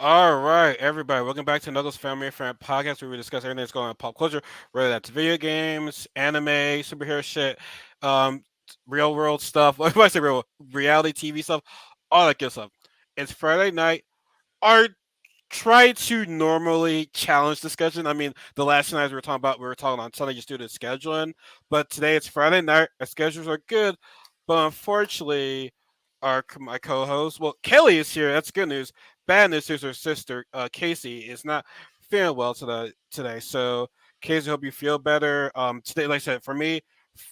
All right, everybody, welcome back to Knuckles Family and Friend podcast where we discuss everything that's going on in pop culture, whether that's video games, anime, superhero shit, um, real world stuff. What do I say real? Reality TV stuff, all that good stuff. It's Friday night. Our try to normally challenge discussion. I mean, the last two nights we were talking on Sunday just due to scheduling. But today it's Friday night. Our schedules are good, but unfortunately, my co-host, well, Kelly is here. That's good news. Bad news is her sister, Kasey, is not feeling well today. So, Kasey, hope you feel better. Today, like I said, for me,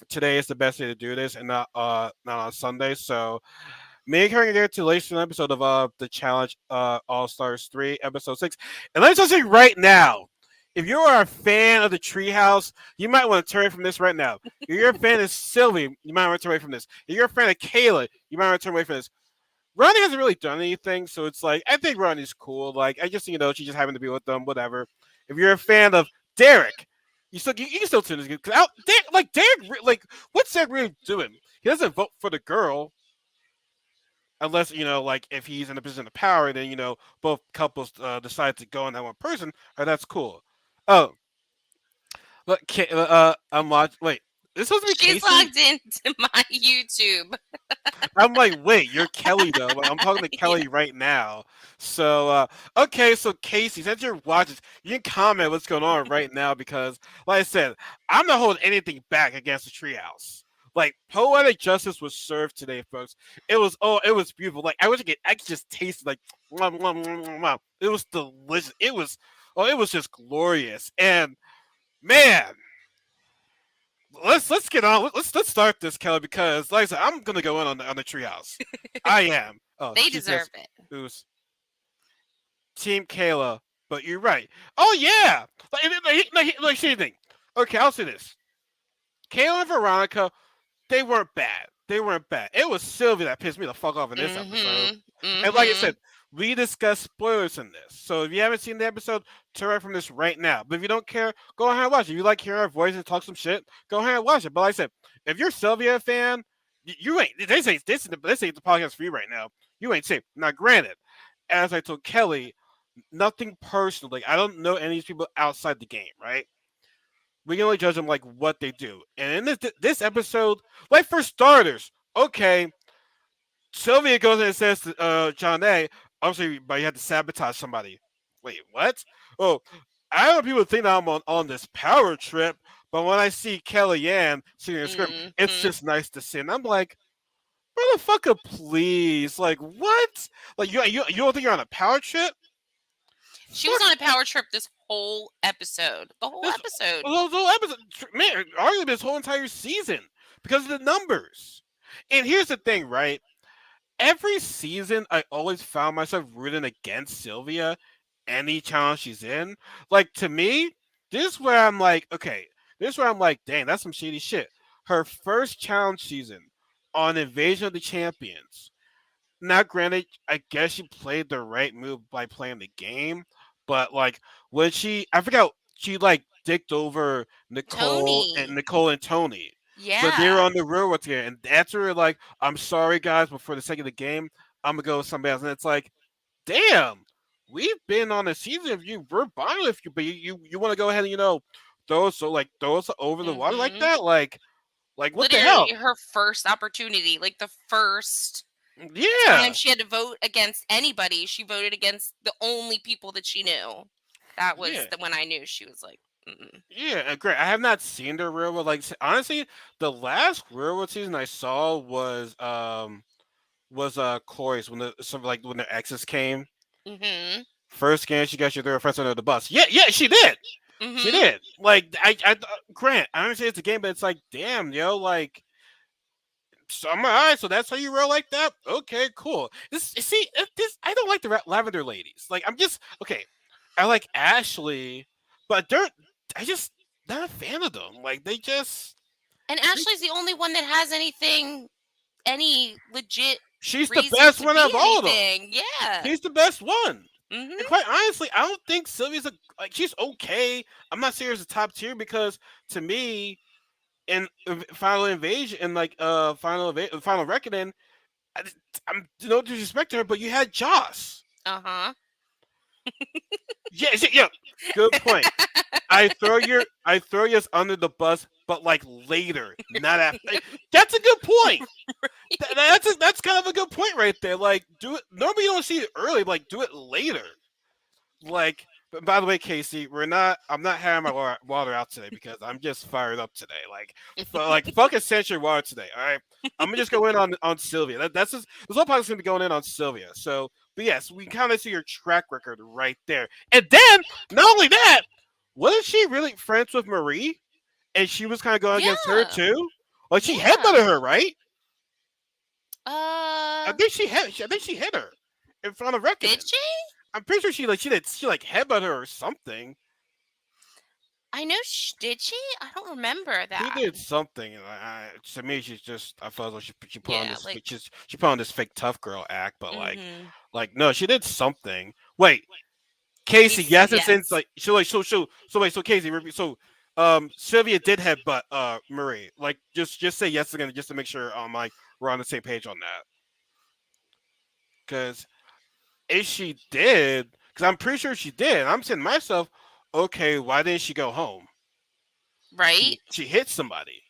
today is the best day to do this, and not on Sunday. So, me coming here to the latest episode of the Challenge All Stars 3, episode 6. And let me just say right now, if you are a fan of the Treehouse, you might want to turn away from this right now. If you're a fan of Sylvie, you might want to turn away from this. If you're a fan of Kayla, you might want to turn away from this. Ronnie hasn't really done anything, so it's like I think Ronnie's cool. Like I just she just happened to be with them, whatever. If you're a fan of Derek, you can still tune this because Derek, like what's Derek really doing? He doesn't vote for the girl unless like if he's in a position of power, then both couples decide to go on that one person. That's cool. Oh, look, I'm watching. Wait, this supposed to be She's Casey? logged into my YouTube. I'm like, wait, you're Kelly though. Like, I'm talking to Yeah. Kelly right now. So, okay, so Casey, since you're watching, you can comment what's going on right now because, like I said, I'm not holding anything back against the Treehouse. Like poetic justice was served today, folks. It was beautiful. Like I could just taste it, like mwah, mwah, mwah, mwah, mwah. It was delicious. It was just glorious. And man, let's get on. Let's start this, Kelly, because like I said, I'm gonna go in on the treehouse. I am. Oh, They she deserve says it. it was Team Kayla, but you're right. Oh yeah, like see thing. Okay, I'll say this: Kayla and Veronica, they weren't bad. They weren't bad. It was Sylvia that pissed me the fuck off in this episode. Mhm. And like I Mhm. said, we discussed spoilers in this. So if you haven't seen the episode, turn right from this right now. But if you don't care, go ahead and watch it. If you like hearing our voices and talk some shit, go ahead and watch it. But like I said, if you're a Sylvia fan, you ain't. This ain't the podcast for you right now. You ain't safe. Now, granted, as I told Kelly, nothing personal. Like I don't know any of these people outside the game, right? We can only judge them like what they do. And in this episode, like for starters, okay, Sylvia goes in and says to John A, obviously, but you had to sabotage somebody. Wait, what? Oh, I don't know people think that I'm on this power trip, but when I see Kellyanne singing a script, it's Mhm. just nice to see. And I'm like, motherfucker, please. Like, what? Like, you don't think you're on a power trip? She was Fuck on a power trip this whole episode. The whole this episode. whole episode. Man, arguably this whole entire season because of the numbers. And here's the thing, right? Every season I always found myself rooting against Sylvia any challenge she's in. Like to me, this is where I'm like, okay, this is where I'm like, dang, that's some shady shit. Her first challenge season on Invasion of the Champions. Now, granted, I guess she played the right move by playing the game, but like when I forgot she like dicked over Tony. Nicole and Tony. But they were Yeah. on the railroad together, and that's where like, I'm sorry guys, but for the sake of the game, I'm gonna go with somebody else. And it's like, damn, we've been on a season of you, we're buying with you, but you want to go ahead and throw us over the water like Mhm. that, like what the Literally hell? her first opportunity, like the first time Yeah, she had to vote against anybody, she voted against the only people that she knew. That was yeah. the when I knew she was like, mm-mm. Yeah, great. I have not seen the railroad. Like honestly, the last railroad season I saw was Corey's when when their exes came. Mhm. First game she got your throw her friends under the bus. Yeah, yeah, she did. She Mhm. did. Like Grant, I understand it's a game, but it's like, damn, yo, like, so I'm all right. So that's how you roll like that. Okay, cool. This I don't like the lavender ladies. Like, I'm just okay. I like Ashley, but I just not a fan of them. Like, And they Ashley's the only one that has any legit she's the reason best to one be of all of them. anything. Yeah. She's the best one. And Mhm. quite honestly, I don't think Sylvia's she's okay. I'm not saying she's a top tier because to me, in Final Invasion and Final Reckoning, I, I'm no disrespect to her, but you had Joss. Uh-huh. Yeah, yeah. Good point. I throw yours under the bus, but like later, not after. That's a good point. That's kind of a good point right there. Like, do it. Normally, you don't see it early. Like, do it later. Like, but by the way, Casey, we're not. I'm not having my water out today because I'm just fired up today. Like, fucking Century Water today. All right, I'm gonna just go in on Sylvia. That's just this whole podcast gonna be going in on Sylvia. So, but yes, we kind of see your track record right there. And then, not only that, wasn't she really friends with Marie? And she was kind of going against her Yeah. too. Like she Yeah. headbutted her, right? Uh, I think she hit her in front of did Reckoning. she? I'm pretty sure she like headbutt her or something. I know did she? I don't remember She that. did something. And to me, she's just. I felt like she put on Yeah, this. like She put on this fake tough girl act, but mhm. no, she did something. Wait, Casey. Casey said Yes, it's in yes. like so wait. So Casey, Sylvia did headbutt Marie. Like just say yes again, just to make sure like we're on the same page on that. Because if she did, because I'm pretty sure she did. I'm saying to myself, okay, why didn't she go home? Right? She hit somebody.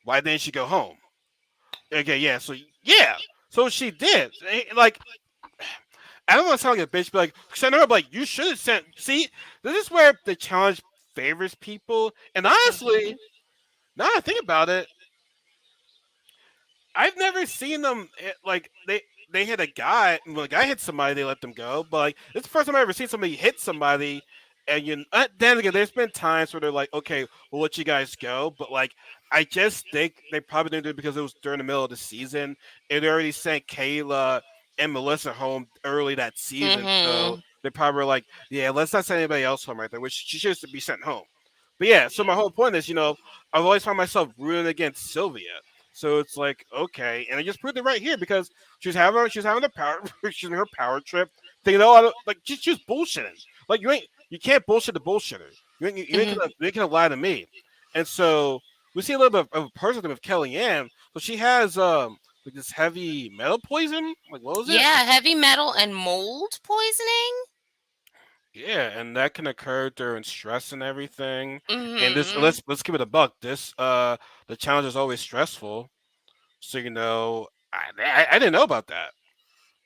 Why didn't she go home? Okay, yeah. So yeah, so she did. Like I don't want to sound like a bitch, but like send her up. Like you should have sent. See, this is where the challenge favors people. And Mhm. honestly, now that I think about it, I've never seen them like they hit a guy. When a guy hit somebody, they let them go. But like it's the first time I ever seen somebody hit somebody. And then again, there's been times where they're like, okay, we'll let you guys go. But like, I just think they probably didn't do it because it was during the middle of the season. It already sent Kayla and Melissa home early that season, so Mhm. they probably were like, yeah, let's not send anybody else home right there, which she should be sent home. But yeah, so my whole point is, I've always found myself rooting against Sylvia. So it's like, okay, and I just proved it right here because she's having a power she's in her power trip, thinking, oh, I don't, like she's bullshitting. Like you can't bullshit the bullshitter. Mhm. You ain't gonna lie to me. And so we see a little bit of a person with Kellyanne. So she has like this heavy metal poison. Like what was it? Yeah, heavy metal and mold poisoning? Yeah, and that can occur during stress and everything. And this Mhm. let's keep it a buck. The challenge is always stressful. So I didn't know about that.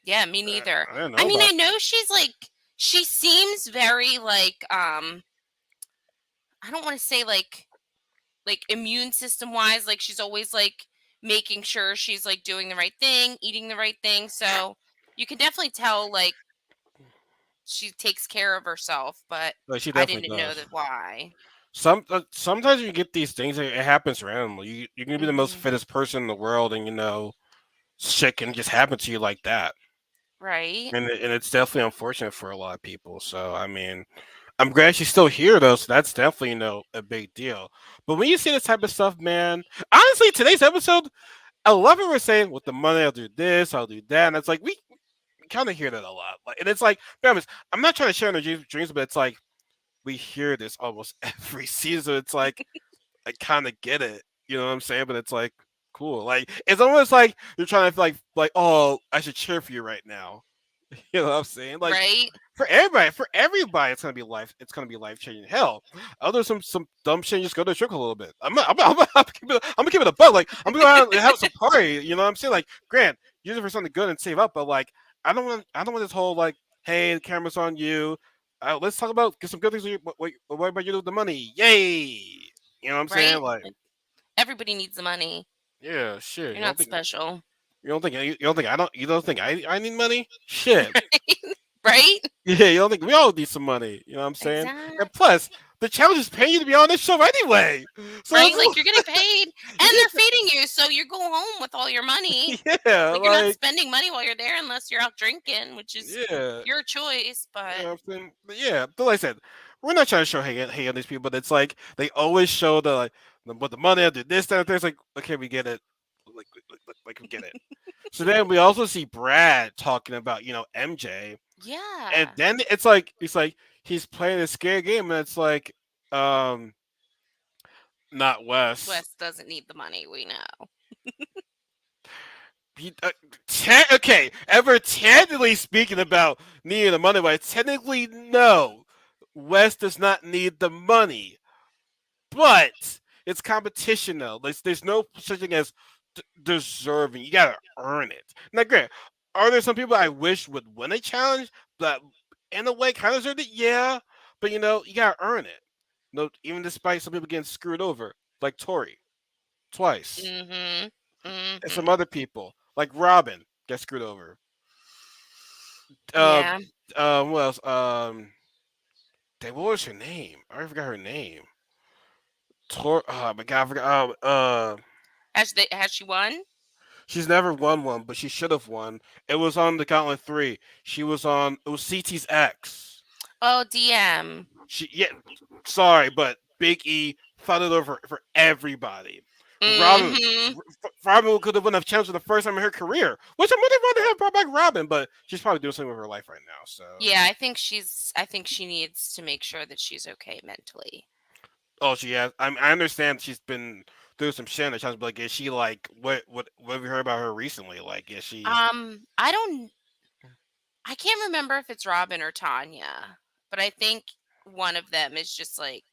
Yeah, me neither. I didn't I know mean, about. I know she's like she seems very like I don't want to say like immune system wise, like she's always like making sure she's like doing the right thing, eating the right thing. So you can definitely tell like she takes care of herself, but Like she I definitely didn't know does. that why. Sometimes you get these things. It happens randomly. You can be the most Mhm. fittest person in the world, and shit can just happen to you like that. Right? And it's definitely unfortunate for a lot of people. So I mean, I'm glad she's still here though. So that's definitely a big deal. But when you see this type of stuff, man, honestly, today's episode, I love it. We're saying with the money, I'll do this, I'll do that, and it's like we kind of hear that a lot. Like, and it's like, be honest, I'm not trying to share their dreams, but it's like we hear this almost every season. It's like I kind of get it, you know what I'm saying? But it's like cool. Like it's almost like you're trying to like oh, I should cheer for you right now. You know what I'm saying? Like Right? for everybody, it's gonna be life changing. Hell, I'll do some dumb shit and just go to the strip a little bit. I'm gonna keep it a butt. Like I'm gonna go out and have some party. You know what I'm saying? Like, Grant, use it for something good and save up. But like, I don't want this whole like, hey, the camera's on you. Let's talk about get some good things. What about you with the money? Yay! You know what I'm saying? Right? Like, Like, everybody needs the money. yeah, shit. You're not special. You don't think you don't think I need money? Shit. Right? Yeah, you don't think we all need some money? You know what I'm saying? And Exactly. plus, the challenge is paying you to be on this show anyway. So Right? it's Like you're getting paid and they're yeah, feeding you, so you go home with all your money. yeah, Like you're not like spending money while you're there unless you're out drinking, which is yeah, your choice, you but know what I'm saying? But yeah, but like I said, we're not trying to show hate on these people, but it's like they always show with the money, I did this, that, and things like okay, we get it, like we get it. So then we also see Brad talking about MJ, and yeah. then it's like he's playing a scary game, and it's like um not Wes. Wes doesn't need the money, we know. Okay, ever technically speaking about needing the money, right? Technically, no. West does not need the money, but it's competition though. There's no such thing as deserving. You gotta earn it. Now, great. Are there some people I wish would win a challenge that, in a way, kind of deserved it? Yeah, but you gotta earn it. No, even despite some people getting screwed over, like Tori, twice, Mhm. and some Mhm. other people, like Robin, get screwed over. Uh, Yeah. what else? What was her name? I forgot her name. Oh my god, I forgot. Has she won? She's never won one, but she should have won. It was on the Gauntlet 3. She was on. It was CT's ex. Oh, DM. Yeah. Sorry, but Big E fought it over for everybody. Robin. Mhm. Robin could have won a challenge for the first time in her career, which I would have rather have brought back Robin, but she's probably doing something with her life right now. So, Yeah, I think she needs to make sure that she's okay mentally. oh, she has. I understand she's been through some shit in the challenge, but like, is she like what have you heard about her recently? Like, is she? I can't remember if it's Robin or Tanya, but I think one of them is just like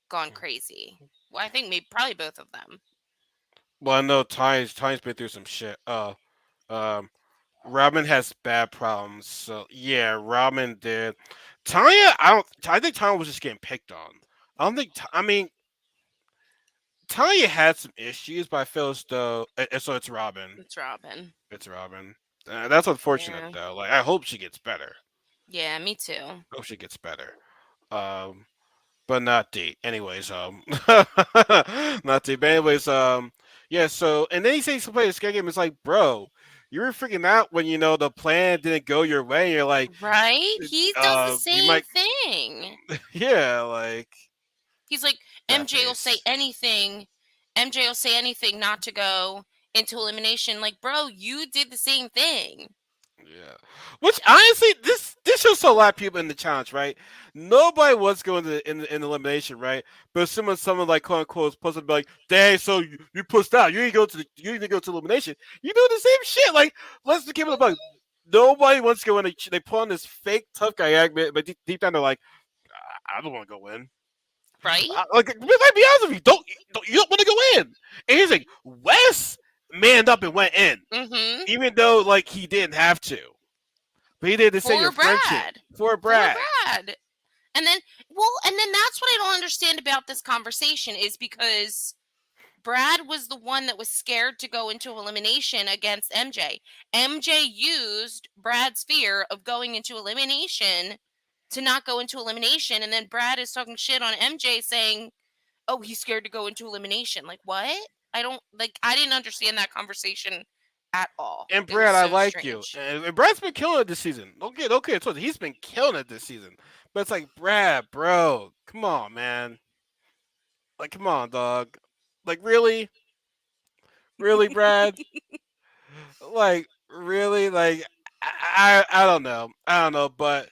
gone crazy. Well, I think maybe probably both of them. Well, I know Ty's been through some shit. Um, Robin has bad problems, so yeah, Robin did. Tanya, I don't. I think Tanya was just getting picked on. I don't think. I mean, Tanya had some issues, but I feel as though. So it's Robin. It's Robin. It's Robin. That's unfortunate Yeah. though. Like I hope she gets better. Yeah, me too. Hope she gets better. Um, but not D. Anyways, not D. But anyways, yeah. So and then he says to play a scare game. It's like, bro, you were freaking out when the plan didn't go your way. And you're like, Right? He does the you same might, thing. yeah, like He's like, that MJ will say face. anything. MJ will say anything not to go into elimination. Like, bro, you did the same thing. Yeah. Which honestly, this shows a lot of people in the challenge, right? Nobody wants to go in elimination, right? But someone like quote unquote is supposed to be like, "Dang, so you pushed out. You didn't go to elimination. You do the same shit." Like, let's keep it a bug. Nobody wants to go in. They put on this fake tough guy act, but deep down they're like, I don't want to go in. Right? Like, let's be honest with you. You don't want to go in. And he's like, Wes manned up and went in, Mm-hmm. even though like he didn't have to. But he did to say For your friendship Brad. for For Brad. Brad. And then, well, and then that's what I don't understand about this conversation is because Brad was the one that was scared to go into elimination against MJ. MJ used Brad's fear of going into elimination to not go into elimination. And then Brad is talking shit on MJ saying, oh, he's scared to go into elimination. Like, what? I didn't understand that conversation at all. And It was Brad, I so like you. strange. And Brad's been killing it this season. Okay, he's been killing it this season. But it's like, Brad, bro, come on, man. Like, come on, dog. Like, really, Brad. Like, really, like, I don't know, but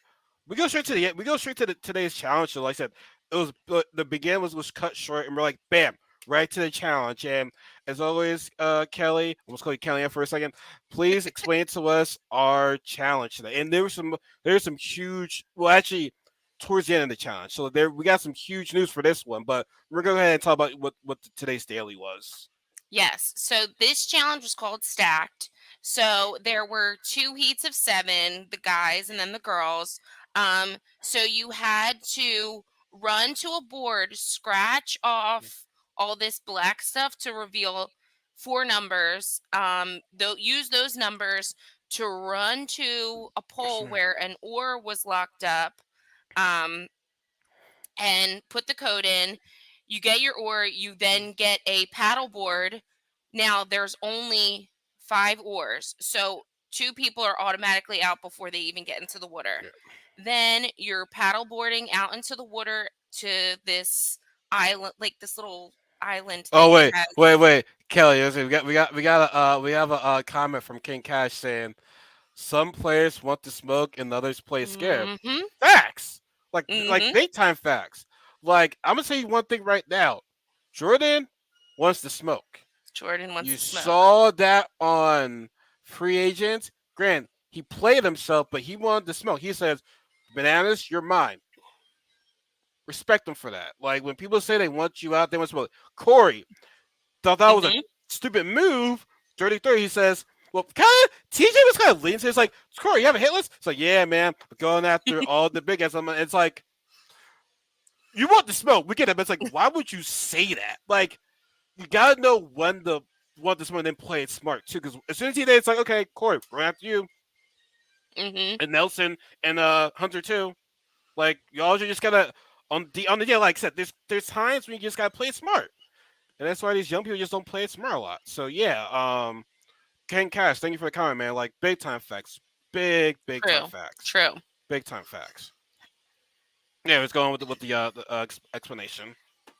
we go straight to today's challenge. So, like I said, it was the beginning was cut short, and we're like, bam, right to the challenge. And as always, Kelly, let's call you Kelly for a second. Please explain to us our challenge today. And there's some huge, well, actually, towards the end of the challenge. So there we got some huge news for this one, but we're gonna go ahead and talk about what today's daily was. Yes. So this challenge was called Stacked. So there were two heats of seven, the guys and then the girls. So you had to run to a board, scratch off all this black stuff to reveal four numbers. Use those numbers to run to a pole where an oar was locked up. Um, and put the code in. You get your oar, you then get a paddle board. Now there's only five oars. So two people are automatically out before they even get into the water. Yeah. Then you're paddle boarding out into the water to this island, like this little island Oh thing that wait, has. Kelly. Listen, we have a comment from King Cash saying some players want to smoke and others play scared. Mm-hmm. Facts, like Mm-hmm. big time facts. Like I'm gonna say one thing right now, Jordan wants to smoke. Jordan wants You to smoke. saw that on Free Agents. Grant, he played himself, but he wanted to smoke. He says, "Bananas, you're mine." Respect him for that. Like when people say they want you out, they want to smoke. Corey thought that was a Mhm. stupid move. 33, he says, well, kind of, TJ was kind of leaning. So it's like, Corey, you have a hit list? It's like, yeah, man, we're going after all the big guys. It's like, you want the smoke. We get it. But it's like, why would you say that? Like, you got to know when to want the smoke and then play it smart, too. Because as soon as he did, it's like, okay, Corey, we're going after you. Mhm. And Nelson and Hunter, too. Like, y'all just got to, on the yeah, like I said, there's times when you just got to play it smart. And that's why these young people just don't play it smart a lot. So, yeah, Ken Cash, thank you for the comment, man. Like big time facts, big time True. facts, True. big time facts. Yeah, let's go on with the explanation.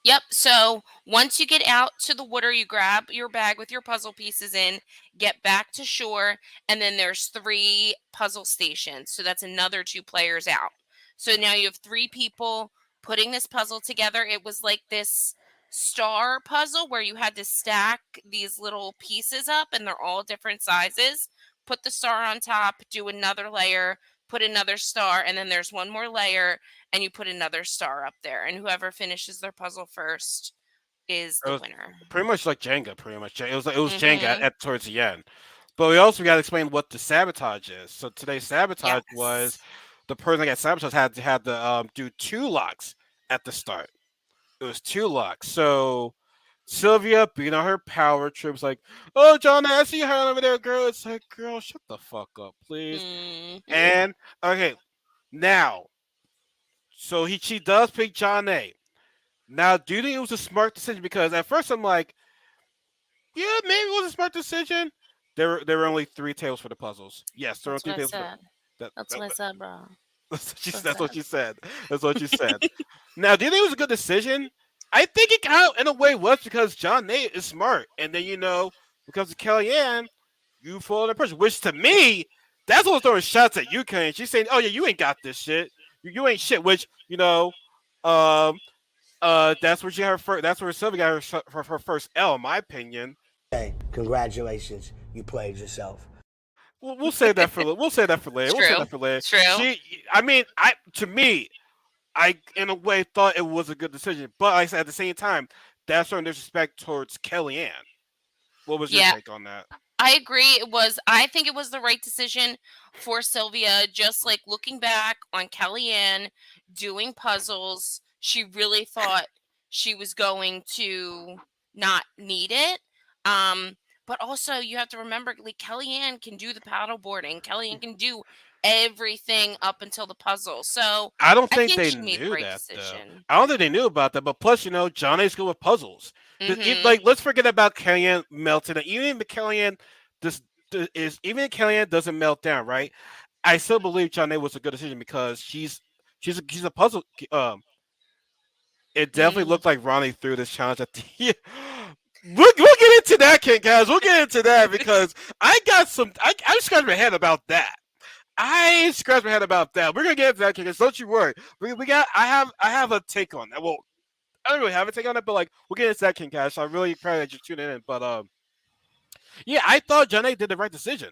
Yep. So once you get out to the water, you grab your bag with your puzzle pieces in, get back to shore, and then there's three puzzle stations. So that's another two players out. So now you have three people putting this puzzle together. It was like this star puzzle where you had to stack these little pieces up, and they're all different sizes. Put the star on top, do another layer, put another star, and then there's one more layer, and you put another star up there, and whoever finishes their puzzle first is It the was winner. pretty much like Jenga. Pretty much, it was Jenga Mhm. at towards the end. But we also got to explain what the sabotage is. So today's sabotage was Yes. the person that got sabotaged had to do two locks at the start. It was two locks. So Sylvia, being on her power trip, was like, "Oh, John, I see you hiding over there, girl." It's like, "Girl, shut the fuck up, please." Mhm. And okay, now, so she does pick John A. Now, do you think it was a smart decision? Because at first I'm like, yeah, maybe it was a smart decision. There were only three tables for the puzzles. Yes, there were That's what three I tables for the said. that, That's that, what I said, bro. that's That's what what she said. That's what she said. Now, do you think it was a good decision? I think it kind of, in a way, was because John Nate is smart, and then because of Kellyanne, you follow the person. Which to me, that's what was throwing shots at UK. And she's saying, "Oh yeah, you ain't got this shit. You ain't shit." Which um, that's where she got her first. That's where Sylvia got her first L, in my opinion. Hey, congratulations, you played yourself. We'll save that for we'll save that for later. We'll save True. that for later. True. I mean, to me, I in a way thought it was a good decision, but like I said, at the same time, that's showing disrespect towards Kellyanne. What was your Yeah, take on that? I agree. I think it was the right decision for Sylvia. Just like looking back on Kellyanne doing puzzles, she really thought she was going to not need it. Um, but also you have to remember, like Kellyanne can do the paddle boarding. Kellyanne can do everything up until the puzzle. So I don't I think think they she made the knew right that though. decision. I don't think they knew about that. But plus, John A's good with puzzles. Mm-hmm. Like, let's forget about Kellyanne melting. Even if Kellyanne this even if Kellyanne doesn't melt down, right? I still believe John A was a good decision because she's a puzzle. It definitely Mm. looked like Ronnie threw this challenge at the. We'll get into that, Ken, guys. We'll get into that because I scratched my head about that. I scratched my head about that. We're gonna get into that, Ken, guys. Don't you worry. We got. I have a take on that. Well, I don't really have a take on it, but like we'll get into that, Ken, guys. So I'm really proud that you're tuning in. But yeah, I thought Janae did the right decision.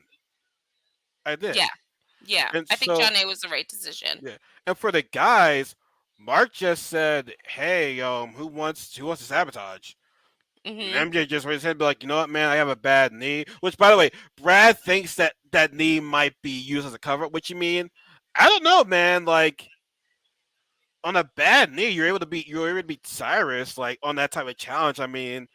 I did, Yeah. Yeah. and I think so John A was the right decision. yeah, and for the guys, Mark just said, "Hey, who wants to sabotage?" Mm-hmm. MJ just raised his hand, be like, "You know what, man? I have a bad knee." Which, by the way, Brad thinks that knee might be used as a cover. What you mean? I don't know, man. Like on a bad knee, you're able to beat Cyrus like on that type of challenge. I mean,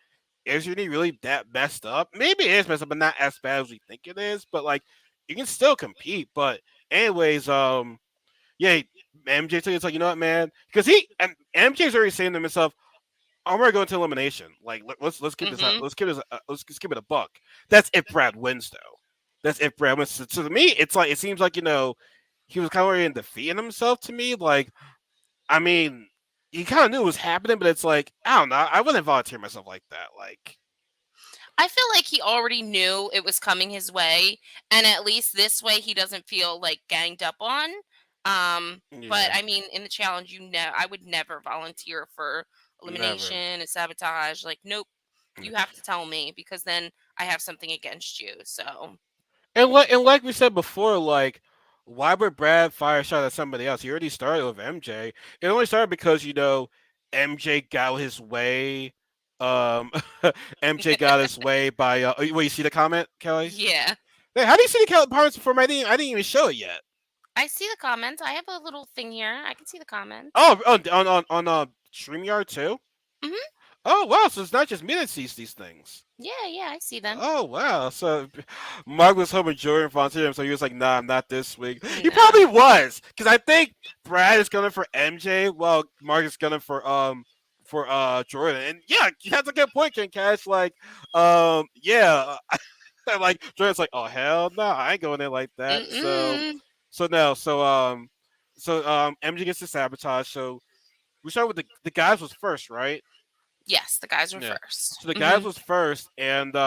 is your knee really that messed up? Maybe it is messed up, but not as bad as we think it is. But like, you can still compete. But anyways, yeah, MJ took it's like, you know what, man? Because MJ's already saying to himself, I'm gonna go into elimination. Like let's keep this out. Mm-hmm. Let's keep it a buck. That's if Brad wins though. That's if Brad wins. So to me, it's like it seems like he was kind of already in defeating himself. To me, like I mean, he kind of knew it was happening, but it's like I don't know. I wouldn't volunteer myself like that. Like I feel like he already knew it was coming his way, and at least this way he doesn't feel like ganged up on. But yeah, I mean, in the challenge, I would never volunteer for never. elimination and sabotage. Like, nope. You have to tell me because then I have something against you. So And like we said before, like why would Brad fire a shot at somebody else? He already started with MJ. It only started because MJ got his way. Um, MJ got his way by. Wait, you see the comment, Kelly? yeah, Hey, how do you see the comments before? I didn't even show it yet. I see the comments. I have a little thing here. I can see the comments. Oh, on Streamyard too. Hmm. Oh wow, so it's not just me that sees these things. Yeah, yeah, I see them. Oh wow! So Mark was hoping Jordan volunteered him, so he was like, "Nah, not this week." He Nah. probably was, because I think Brad is gunning for MJ, while Mark is gunning for Jordan. And yeah, that's a good point, Ken Cash. Like, yeah, like Jordan's like, "Oh hell no, I ain't going there like that." So Mm-mm. so no, MJ gets the sabotage. So we start with the guys was first, right? Yes, the guys were Yeah. first. So the guys Hmm. was first, and due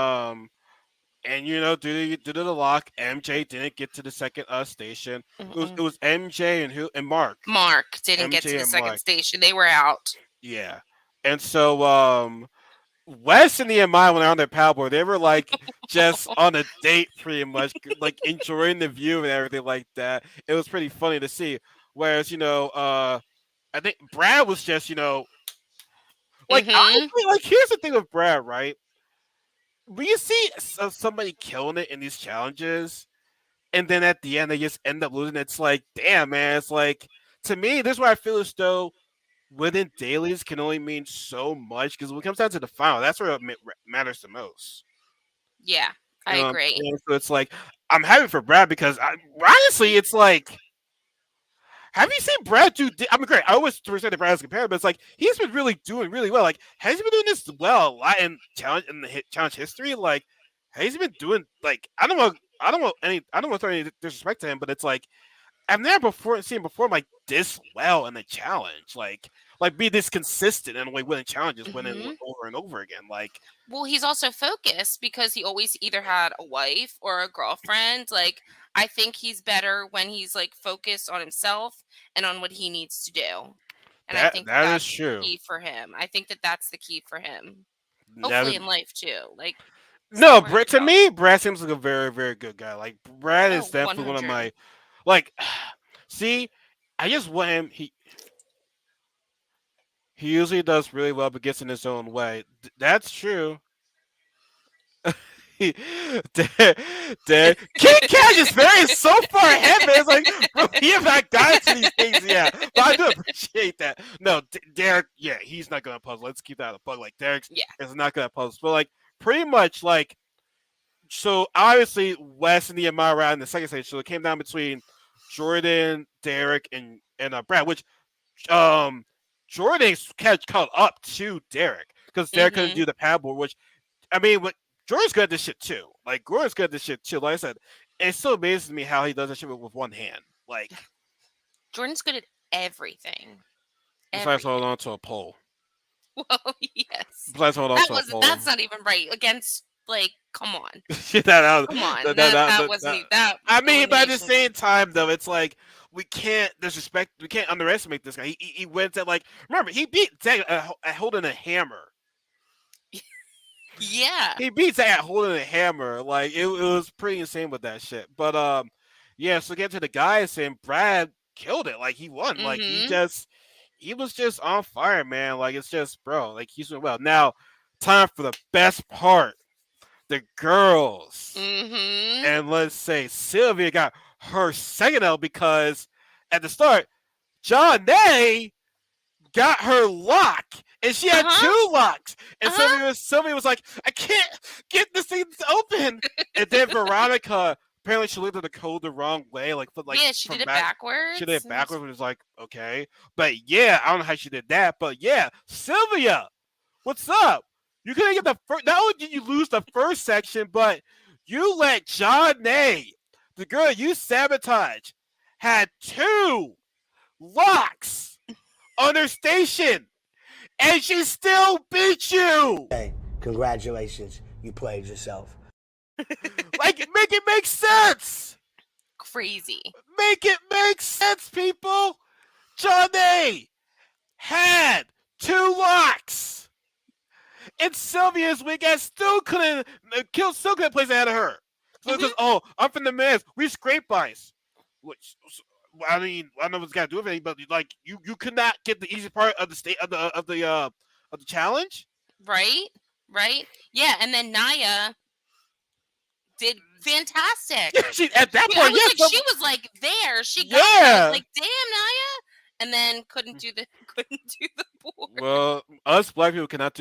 to the lock, MJ didn't get to the second station. It Mm-mm. was MJ and who and Mark. Mark didn't get to MJ the and second Mark. station. They were out. Yeah. And so Wes and the MI when they're on their paddleboard, they were like just on a date pretty much, like enjoying the view and everything like that. It was pretty funny to see. Whereas, I think Brad was just, like Hmm. honestly, like here's the thing with Brad, right? When you see somebody killing it in these challenges, and then at the end they just end up losing. It's like, damn, man. It's like to me, this is why I feel as though winning dailies can only mean so much because when it comes down to the final, that's where it matters the most. Yeah, I agree. And so it's like I'm happy for Brad because honestly, it's like. Have you seen Brad do? I mean, great. I always say that Brad is compared, but it's like he's been really doing really well. Like, has he been doing this well a lot in challenge history? Like, has he been doing like I don't want to throw any disrespect to him, but it's like I've never seen him perform like this well in the challenge. Like be this consistent and like winning challenges, winning Hmm. over and over again. Like Well, he's also focused because he always either had a wife or a girlfriend. Like, I think he's better when he's like focused on himself and on what he needs to do. And I think that that is that's the true. key for him. I think that that's the key for him. That Hopefully is, in life too. Like, no, somewhere Brett. to To go. me, Brad seems like a very, very good guy. Like Brad is Oh, definitely one of 100. my like. See, I just want him. He usually does really well, but gets in his own way. That's true. He, King Cash is very so far ahead, man. It's like, bro, he have not gotten to these things yet. But I do appreciate that. No, Derek, yeah, he's not gonna puzzle. Let's keep that a bug. Like Derek Yeah. is not gonna puzzle. But like pretty much like so obviously Wes and Nehemiah are in the second stage. So it came down between Jordan, Derek, and Brad, which um Jordan's catch caught up to Derek because Derek couldn't Hmm. do the paddleboard, which I mean, what Jordan's good at this shit too. Like Jordan's good at this shit too. Like I said, it still amazes me how he does that shit with one hand. Like Jordan's good at everything. besides holding Everything. on to a pole. Well, yes. Besides holding on That to a wasn't pole. that's not even right. Against like, come on. Get that out. Come on. That, that, that, That that, wasn't that. that I mean, but at the elimination. same time, though, it's like we can't disrespect. We can't underestimate this guy. He went at like remember he beat Zach at holding a hammer. Yeah. He beats that holding a hammer. Like it was pretty insane with that shit. But yeah. So get to the guys and Brad killed it. Like he won. Like Mhm. he was just on fire, man. Like it's just bro. Like he's doing well. Now, time for the best part. The girls. Mhm. And let's say Sylvia got her second L because at the start, John Day got her lock, and she had Uh-huh. two locks. And Uh-huh. Sylvia was like, "I can't get this thing open." And then Veronica apparently she looked at the code the wrong way, like Yeah, she from did it back. She did backwards. it backwards, and it was like, okay, but yeah, I don't know how she did that, but yeah, Sylvia, what's up? You couldn't get the first. Not only did you lose the first section, but you let John Nay, the girl you sabotage, had two locks on her station, and she still beat you. Hey, congratulations. You played yourself. Like, make it make sense. Crazy. Make it make sense, people. John Day had two locks, And Sylvia's weak ass still couldn't place ahead of her. So because Hmm. I'm from the mess, we scrape ice. Which I mean, I don't know what's got to do with anything, but like you could not get the easy part of the state of the challenge. Right? Right? Yeah, and then Naya did fantastic. She at that I point, was yes, like, she was like there. She got there. I was yeah. like, damn, Naya. And then couldn't do the board. Well, us black people cannot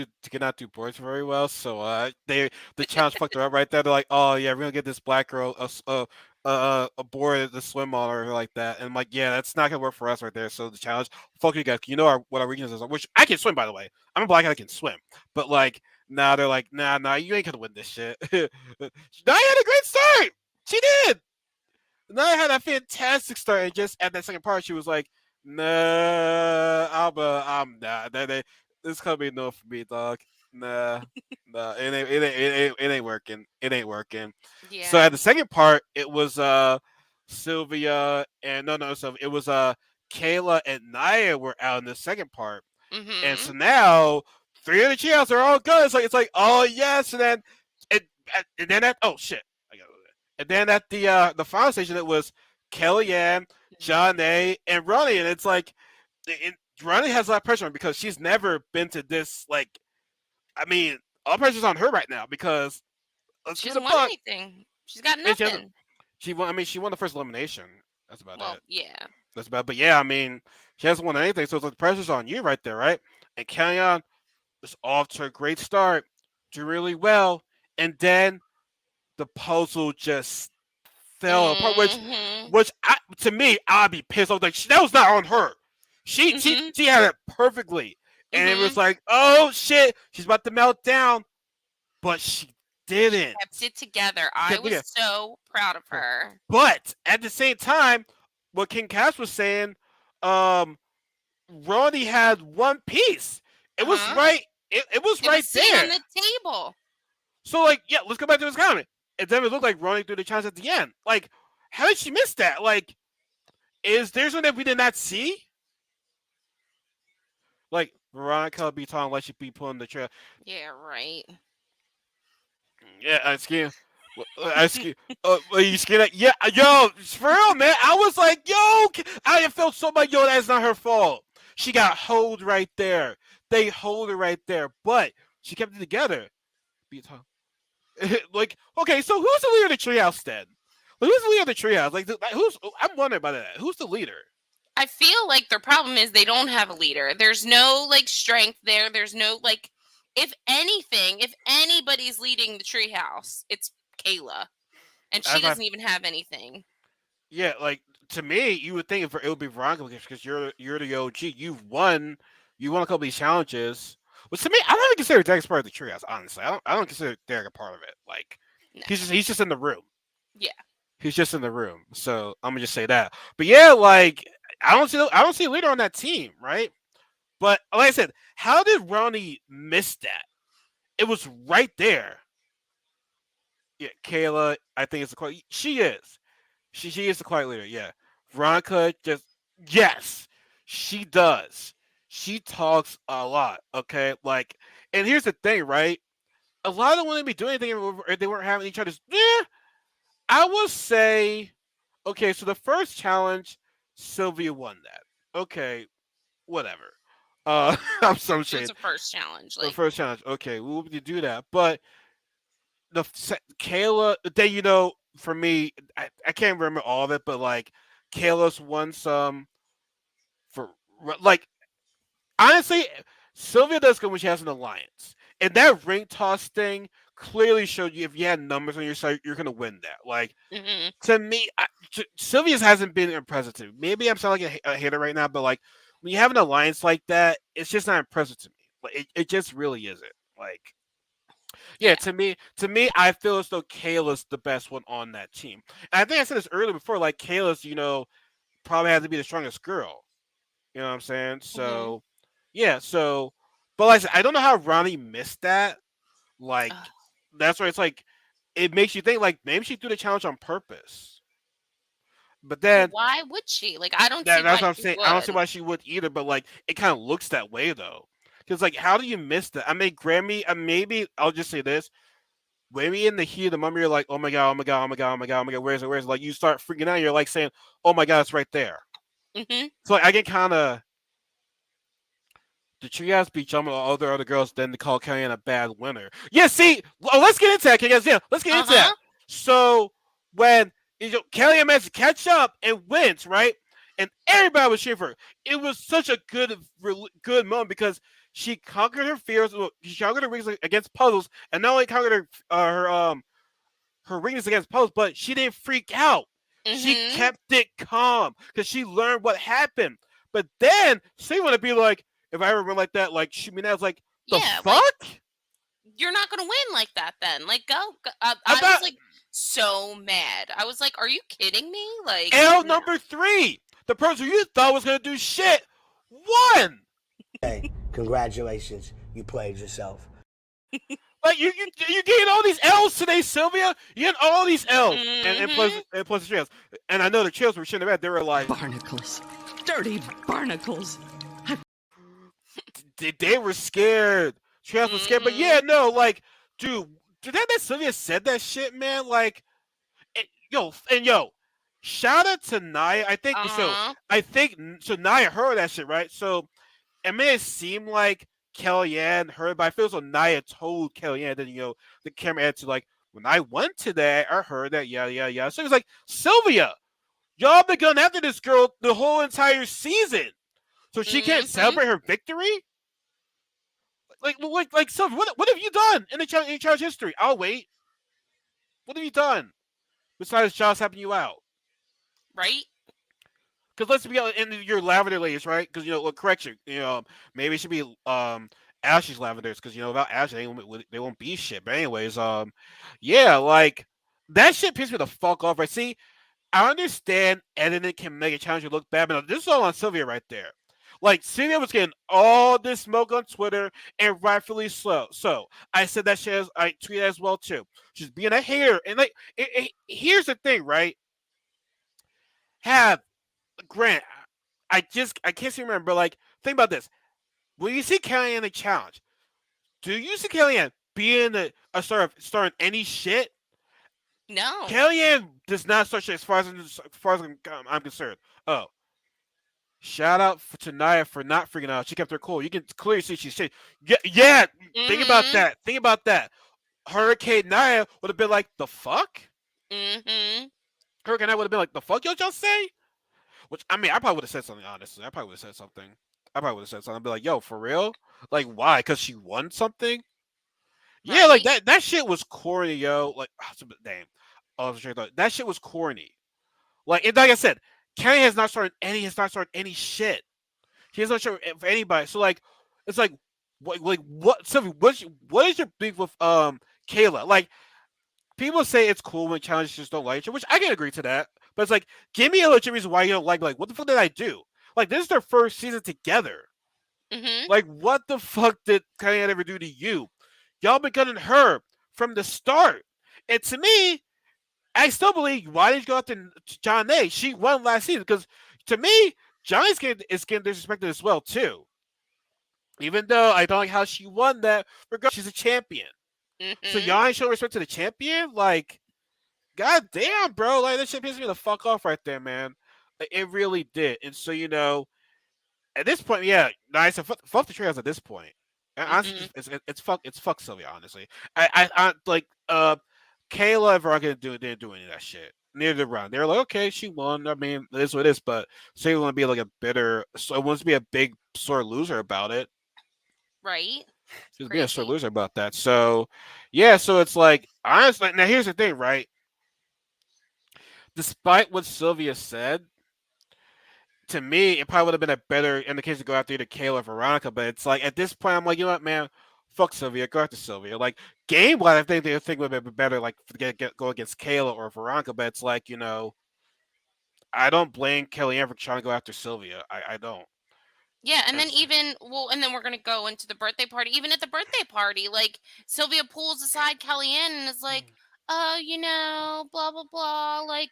do boards very well, so the challenge fucked her up right there. They're like, oh yeah, we're gonna get this black girl a board to swim on or like that, and I'm like, yeah, that's not gonna work for us right there. So the challenge, fuck you guys, you know what our weaknesses are, which I can swim by the way. I'm a black guy, I can swim, but like now they're like, nah, you ain't gonna win this shit. Now had a great start. She did. Naya had a fantastic start, and just at that second part, she was like, "Nah, I'm not. This gonna be no for me, dog. Nah, nah, it ain't working. It ain't working." So Yeah. at the second part, it was Sylvia and no, so it was Kayla and Naya were out in the second part, and so Mm-hmm. now three of the cheers are all good. It's like oh yes, and then it and then that oh shit. I got and then at the final station, it was Kellyanne, John A, and Ronnie, and it's like Ronnie has a lot of pressure on her because she's never been to this. Like, I mean, all pressure's on her right now because let's She keep the hasn't won buck. anything. She's got And she hasn't. nothing. She won. I mean, she won the first elimination. That's about Well, it. yeah. That's about. But yeah, I mean, she hasn't won anything, so it's like the pressure's on you right there, right? And Kellyanne is off to a great start, do really well, and then the puzzle just fell apart. Which, Mm-hmm. which I, to me, I'd be pissed off. Like that was not on her. She she Mm-hmm. she had it perfectly, and it Mm-hmm. was like, oh shit, she's about to melt down, but she She didn't. kept it together. She I kept was doing so proud of it. her. But at the same time, what King Cass was saying, um, Ronnie had one piece. It was Uh-huh. right. It was It was right sitting on there. the table. So like, yeah, let's go back to his comment. It then it looked like Ronnie threw the challenge at the end. Like, how did she miss that? Like, is there something that we did not see? Like Veronica be talking like she be pulling the trail. Yeah, right. Yeah, I scared. I scared. Are you scared? Yeah, yo, for real, man. I was like, yo, I felt so bad. Yo, that's not her fault. She got hold right there. They hold her right there, but she kept it together. Be talking. Like, okay, so who's the leader of the treehouse then? Like, who's the leader of the treehouse? Like who's? I'm wondering about that. Who's the leader? I feel like their problem is they don't have a leader. There's no like strength there. There's no like if anything, if anybody's leading the treehouse, it's Kayla. And she As I doesn't even have anything. Yeah, like to me, you would think it would be Veronica because you're the OG. You won a couple of these challenges. But to me, I don't even consider Derek part of the treehouse. Honestly, I don't consider Derek a part of it. Like No. he's just in the room. Yeah. He's just in the room. So I'm gonna just say that. But yeah, like I don't see a leader on that team, right? But like I said, how did Ronnie miss that? It was right there. Yeah, Kayla, I think it's the quiet. She is. She is the quiet leader. Yeah, Veronica just yes, she does. She talks a lot. Okay, like, and here's the thing, right? A lot of them wouldn't be doing anything if they weren't having each other's. Yeah, I will say. Okay, so the first challenge, Sylvia won that. Okay, whatever. I'm some It was shade. a first challenge. The Like, first challenge. Okay, we will do that, but Kayla, then for me, I can't remember all of it, but like Kayla's won some for like honestly, Sylvia does good when she has an alliance, and that ring toss thing clearly showed you if you had numbers on your side, you're gonna win that. Like mm-hmm. to me, Sylvia's hasn't been impressive to me. Maybe I'm sounding like a hater right now, but like when you have an alliance like that, it's just not impressive to me. Like it just really isn't. Like yeah, Yeah. to me, I feel as though Kayla's the best one on that team. And I think I said this earlier before, like Kayla's, probably has to be the strongest girl. You know what I'm saying? Mm-hmm. So yeah, but like I said, I don't know how Ronnie missed that. Like that's why it's like it makes you think like maybe she threw the challenge on purpose. But But then why would she? Like, I don't see that's why what I'm she saying. I don't see would. why she would either, but like it kind of looks that way though. Because like, how do you miss that? I mean, Grammy. Maybe I'll just say this: maybe in the heat of the moment, you're like, oh my god, oh my god, oh my god, oh my god, oh my god, where's it? Where's it? Like you start freaking out. You're like saying, oh my god, it's right there. Mhm. So like, I get kind of the triage be jumping on other girls, then to call Kellyanne a bad winner. Yeah, see, let's get into that, guys. Yeah, let's get into that. Uh-huh. So when Kellyanne managed to catch up and wins, right? And everybody was cheering for her. It was such a good moment because she conquered her fears. She conquered her weakness against puzzles, and not only conquered her weakness against puzzles, but she didn't freak out. She Mhm. kept it calm because she learned what happened. But then she want to be like, if I ever win like that, like shoot me now. It's like the Yeah, like fuck. you're not gonna win like that. Then, like, go. I'm I was not like so mad. I was like, "Are you kidding me?" Like, L no. number three. The person you thought was gonna do shit won. Hey, congratulations. You played yourself. Like you getting all these L's today, Sylvia. You getting all these L's Mhm. and plus the trails. And I know the trails were shitting about. They were like Barnacles. Dirty barnacles. they were scared. Trails were scared. But yeah, Mhm. no, like, dude, that Sylvia said that shit, man. Like, yo, shout out to Naya. I think so. Uh-huh. I think so. Naya heard that shit, right? So it may seem like Kellyanne heard, but I feel so Naya told Kellyanne that the camera had to like when I went to that, I heard that yeah. So it was like Sylvia, y'all been going after this girl the whole entire season, so she can't Mhm. celebrate her victory. Like Sylvia, what have you done in the challenge history? I'll wait. What have you done besides Josh helping you out? Right? Because let's be honest, in your lavender ladies, right? Because correction, maybe it should be Ashley's lavenders, because without Ashley they won't be shit. But anyways, yeah, like that shit pissed me the fuck off. Right? See, I understand editing can make a challenge look bad, but this is all on Sylvia right there. Like Sylvia was getting all this smoke on Twitter, and rightfully so. So I said that shit. I tweeted as well too. She's being a hater, and like, here's the thing, right? Have Grant, I can't see remember. But like, think about this: when you see Kellyanne in the challenge, do you see Kellyanne being a star in any shit? No. Kellyanne does not start shit as far as I'm concerned. Oh, shout out to Naya for not freaking out. She kept her cool. You can clearly see she's shit. Yeah. Think about Mhm. that. Think about that. Hurricane Naya would have been like, the fuck? Mhm. Hurricane Naya would have been like, the fuck y'all just say? Which I mean, I probably would have said something. Honestly, I probably would have said something. I probably would have said something. I'd be like, "Yo, for real? Like, why? Because she won something? Yeah, like Right? that shit was corny, yo. Like, damn. Oh, that shit was corny. Like I said, Kenny has not started any shit. He has not started for anybody. So like, it's like, what? So what is your beef with Kayla? Like, people say it's cool when challenges just don't like each other, which I can agree to that. But it's like, give me a legit reason why you don't like. Like, what the fuck did I do? Like, this is their first season together. Mhm. Like, what the fuck did Kanye ever do to you? Y'all been gunning her from the start. And to me, I still believe why did you go after John A? She won last season because to me, Johnny's is getting disrespected as well too. Even though I don't like how she won that, regardless, she's a champion. So Mhm. y'all ain't showing respect to the champion? Like, god damn, bro. Like, that shit pissed me the fuck off right there, man. It really did. And so, at this point, yeah, nice. Fuck the trails at this point. And honestly, Mhm. it's fuck Sylvia. Honestly, I like Kayla and Veronica didn't do any of that shit. Neither did Ron. They were like, okay, she won. I mean, it is what it is. But Sylvia want to be like a bitter. So it wants to be a big sore loser about it. Right? She's being a sore Crazy. loser about that. So yeah, so it's like honestly. Now here's the thing, right? Despite what Sylvia said, to me, it probably would have been a better indication to go after either Kayla or Veronica. But it's like at this point, I'm like, you know what, man, fuck Sylvia, go after Sylvia. Like game wise, I think the thing would have been better, like go against Kayla or Veronica. But it's like I don't blame Kellyanne for trying to go after Sylvia. I don't. Yeah, and then That's, and then we're gonna go into the birthday party. Even at the birthday party, like Sylvia pulls aside Kellyanne and is like, "Oh, blah blah blah. Like,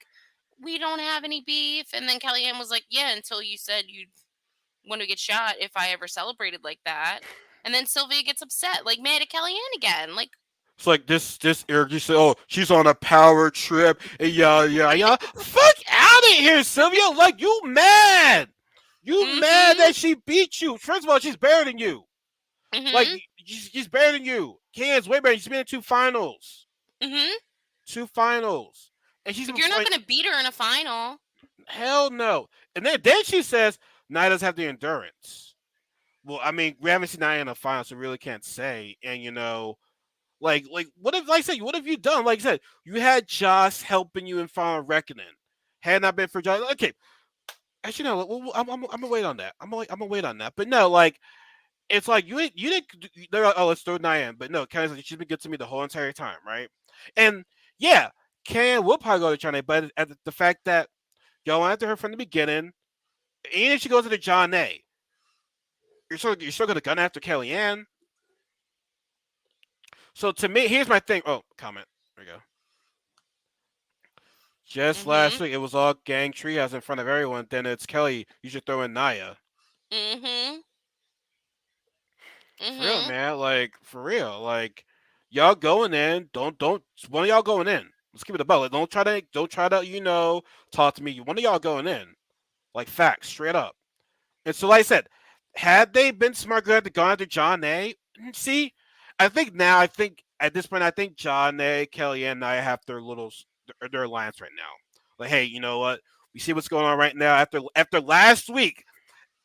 we don't have any beef." And then Kellyanne was like, "Yeah, until you said you want to get shot if I ever celebrated like that." And then Sylvia gets upset, like mad at Kellyanne again. Like, It's like this Eric, you say, oh, she's on a power trip, and yeah. Fuck out of here, Sylvia. Like, you mad. You mad mm-hmm, that she beat you. First of all, she's better than you. Like, mm-hmm, she's better than you. Ken's way better. She's been in two finals. mm-hmm. Two finals. And she's Like, you're not like, gonna beat her in a final. hell no. And then she says, Nia doesn't have the endurance. Well, I mean, we haven't seen Nia in a final, so we really can't say. And, like what if, like I said, what have you done? Like I said, you had Josh helping you in Final Reckoning. Had not been for Josh, okay. Actually, no. I'm gonna wait on that. I'm gonna wait on that. But no, like it's like you didn't. They're like, oh, let's throw Nia in. But no, Ken's like, she's been good to me the whole entire time, right? And yeah, Ken will probably go to China, but at the fact that y'all went after her from the beginning, even if she goes to the John A, you're still gonna gun after Kellyanne. So to me, here's my thing. Oh, comment. There we go. Just last Mm-hmm, week, it was all gang treehouse in front of everyone. Then it's Kelly. You should throw in Naya. mm-hmm, For real, mm-hmm. man. Like for real. Like y'all going in. Don't. One of y'all going in. Let's keep it about. Like, don't try to talk to me. One of y'all going in. Like facts, straight up. And so, like I said, had they been smart, good at gone after John A. See, I think at this point, I think John A, Kelly, and I have their alliance right now. Like, hey, you know what? We see what's going on right now. After last week,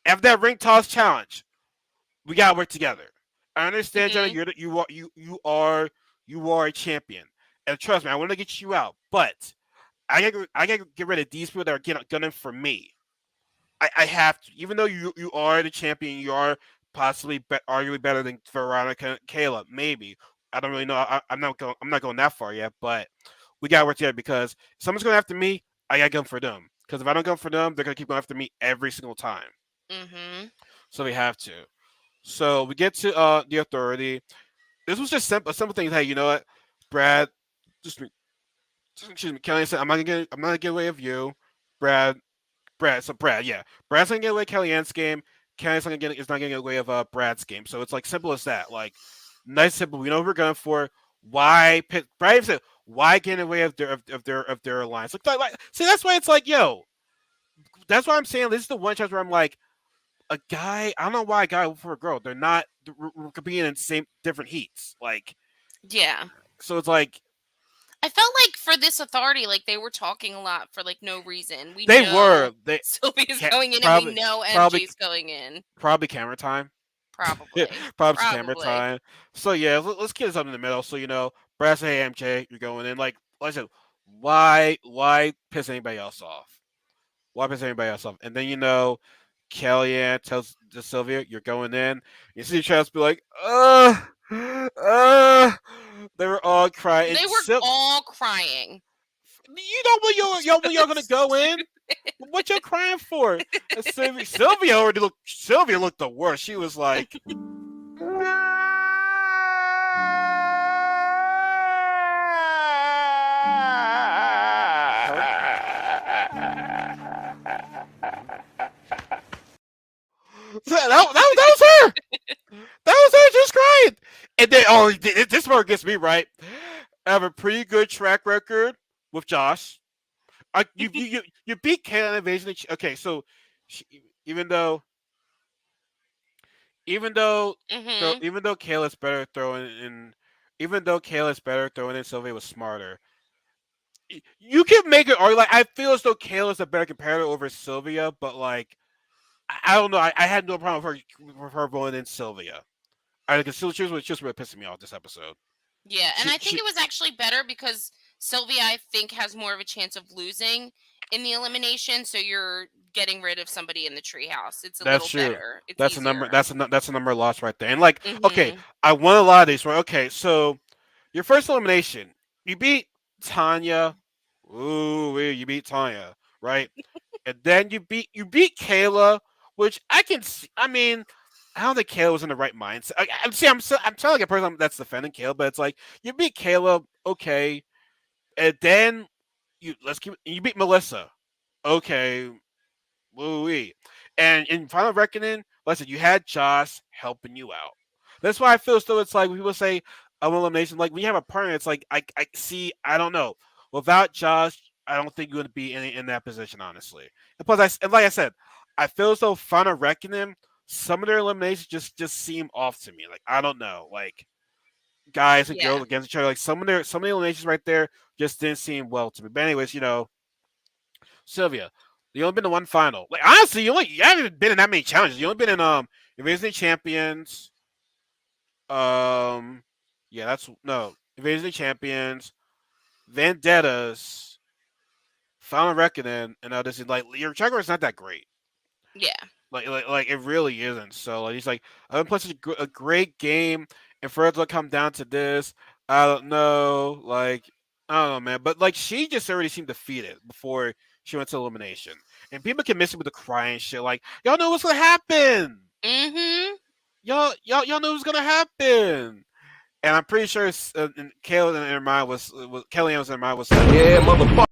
after that ring toss challenge, we gotta work together. I understand, Jenna. Mm-hmm. You are a champion, and trust me, I want to get you out. But I gotta get rid of these people that are gunning for me. I have to, even though you are the champion, you are possibly arguably better than Veronica and Caleb. Maybe I don't really know. I'm not going that far yet, but we gotta work together because if someone's going after me, I gotta go for them. Because if I don't go for them, they're gonna keep going after me every single time. Mm-hmm. So we have to. So we get to the authority. This was just a simple thing. Hey, you know what, Brad? Just excuse me. Kelly said, I'm not gonna get away with you, Brad. Brad, yeah. Brad's gonna get away with Kellyanne's game. Kelly's is not gonna get away with Brad's game. So it's like simple as that. Like nice simple. We know what we're going for. Why Brad said why get away of their alliance? See that's why it's like, yo, that's why I'm saying this is the one chance where I'm like, a guy, I don't know why a guy for a girl. They're not we're competing in same different heats. Like Yeah. so it's like I felt like for this authority, like they were talking a lot for like no reason. We they know were they Sylvia's ca- going in, and we probably know probably MJ's going in. probably camera time. Probably. Probably just camera Probably. time. So yeah, let's get something in the middle. So Brad say, "Hey MJ, you're going in." Like I said, why piss anybody else off? Why piss anybody else off? And then Kellyanne tells to Sylvia, "You're going in." You see Travis be like, uh. They were all crying. They And were all crying. you know when y'all gonna go in? What you crying for? And Sylvia looked the worst. She was like. That was her. That was her just crying. And then, this part gets me right. I have a pretty good track record with Josh. You beat Kayla Invasion. Okay, so she, even though even though Mm-hmm. even though Kayla's better throwing in, even though Kayla's better throwing in, Sylvia was smarter. You can make it argue like I feel as though Kayla's a better competitor over Sylvia, but like I don't know. I had no problem with her going in Sylvia. Because she was really pissing me off this episode. Yeah, and She I think she it was actually better because Sylvia, I think, has more of a chance of losing in the elimination. So you're getting rid of somebody in the treehouse. It's a That's little true. better. It's That's a number. easier. That's a number lost right there. And like, okay, Mm-hmm. I won a lot of these. Right? Okay, so your first elimination, you beat Tanya. Ooh, you beat Tanya, right? And then you beat Kayla, which I can. I mean, I don't think Kayla was in the right mindset. I'm telling like a person that's defending Kayla, but it's like you beat Kayla, okay, and then you beat Melissa, okay, woo wee, and in Final Reckoning, listen, you had Josh helping you out. That's why I feel as though it's like when people say elimination. Like when you have a partner, it's like I see. I don't know. Without Josh, I don't think you would be in that position, honestly. And plus, and like I said, I feel as though Final Reckoning, some of their eliminations just seem off to me. Like I don't know, like guys and Yeah. girls against each other. Like some of the eliminations right there just didn't seem well to me. But anyways, Sylvia, you only been to one final. Like honestly, you haven't even been in that many challenges. You only been in Invasion Champions. Um, yeah, that's no Invasion Champions, Vendettas, Final Reckoning, and this is like your track record's not that great. Yeah. Like it really isn't. So like he's like I've been playing such a great game, and for it to come down to this, I don't know. Like I don't know, man. But like she just already seemed defeated before she went to elimination, and people can miss it with the crying shit. Like y'all know what's gonna happen. Mm-hmm. Y'all know what's gonna happen. And I'm pretty sure Kelly in her mind was Kelly was in her mind was saying, Yeah, motherfucker.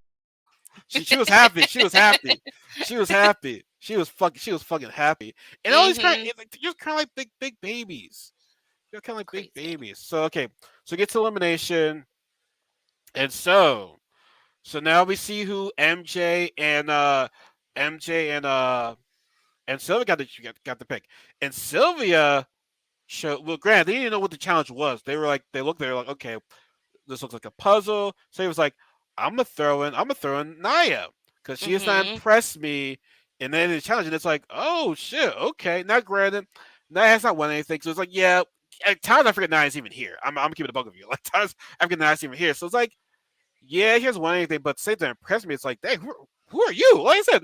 she was happy. She was happy. She was happy. She was fucking happy. And all these Mm-hmm. you're kind of like big babies. You're kind of like big Crazy. babies. So okay, so get to elimination, and so now we see who MJ and Sylvia got the pick, and Sylvia showed. Well, granted, they didn't know what the challenge was. They looked, they were like, okay, this looks like a puzzle. So he was like, I'm gonna throw in Naya because she has not Mm-hmm. impressed me in any of the challenge. And it's like, oh shit, okay. Not granted, Naya has not won anything. So it's like, yeah. At times I forget Naya's even here. I'm keeping the bug of you. Like times I forget Naya's even here. So it's like, yeah, he hasn't won anything, but same to impress me. It's like, dang, who are you? Like I said,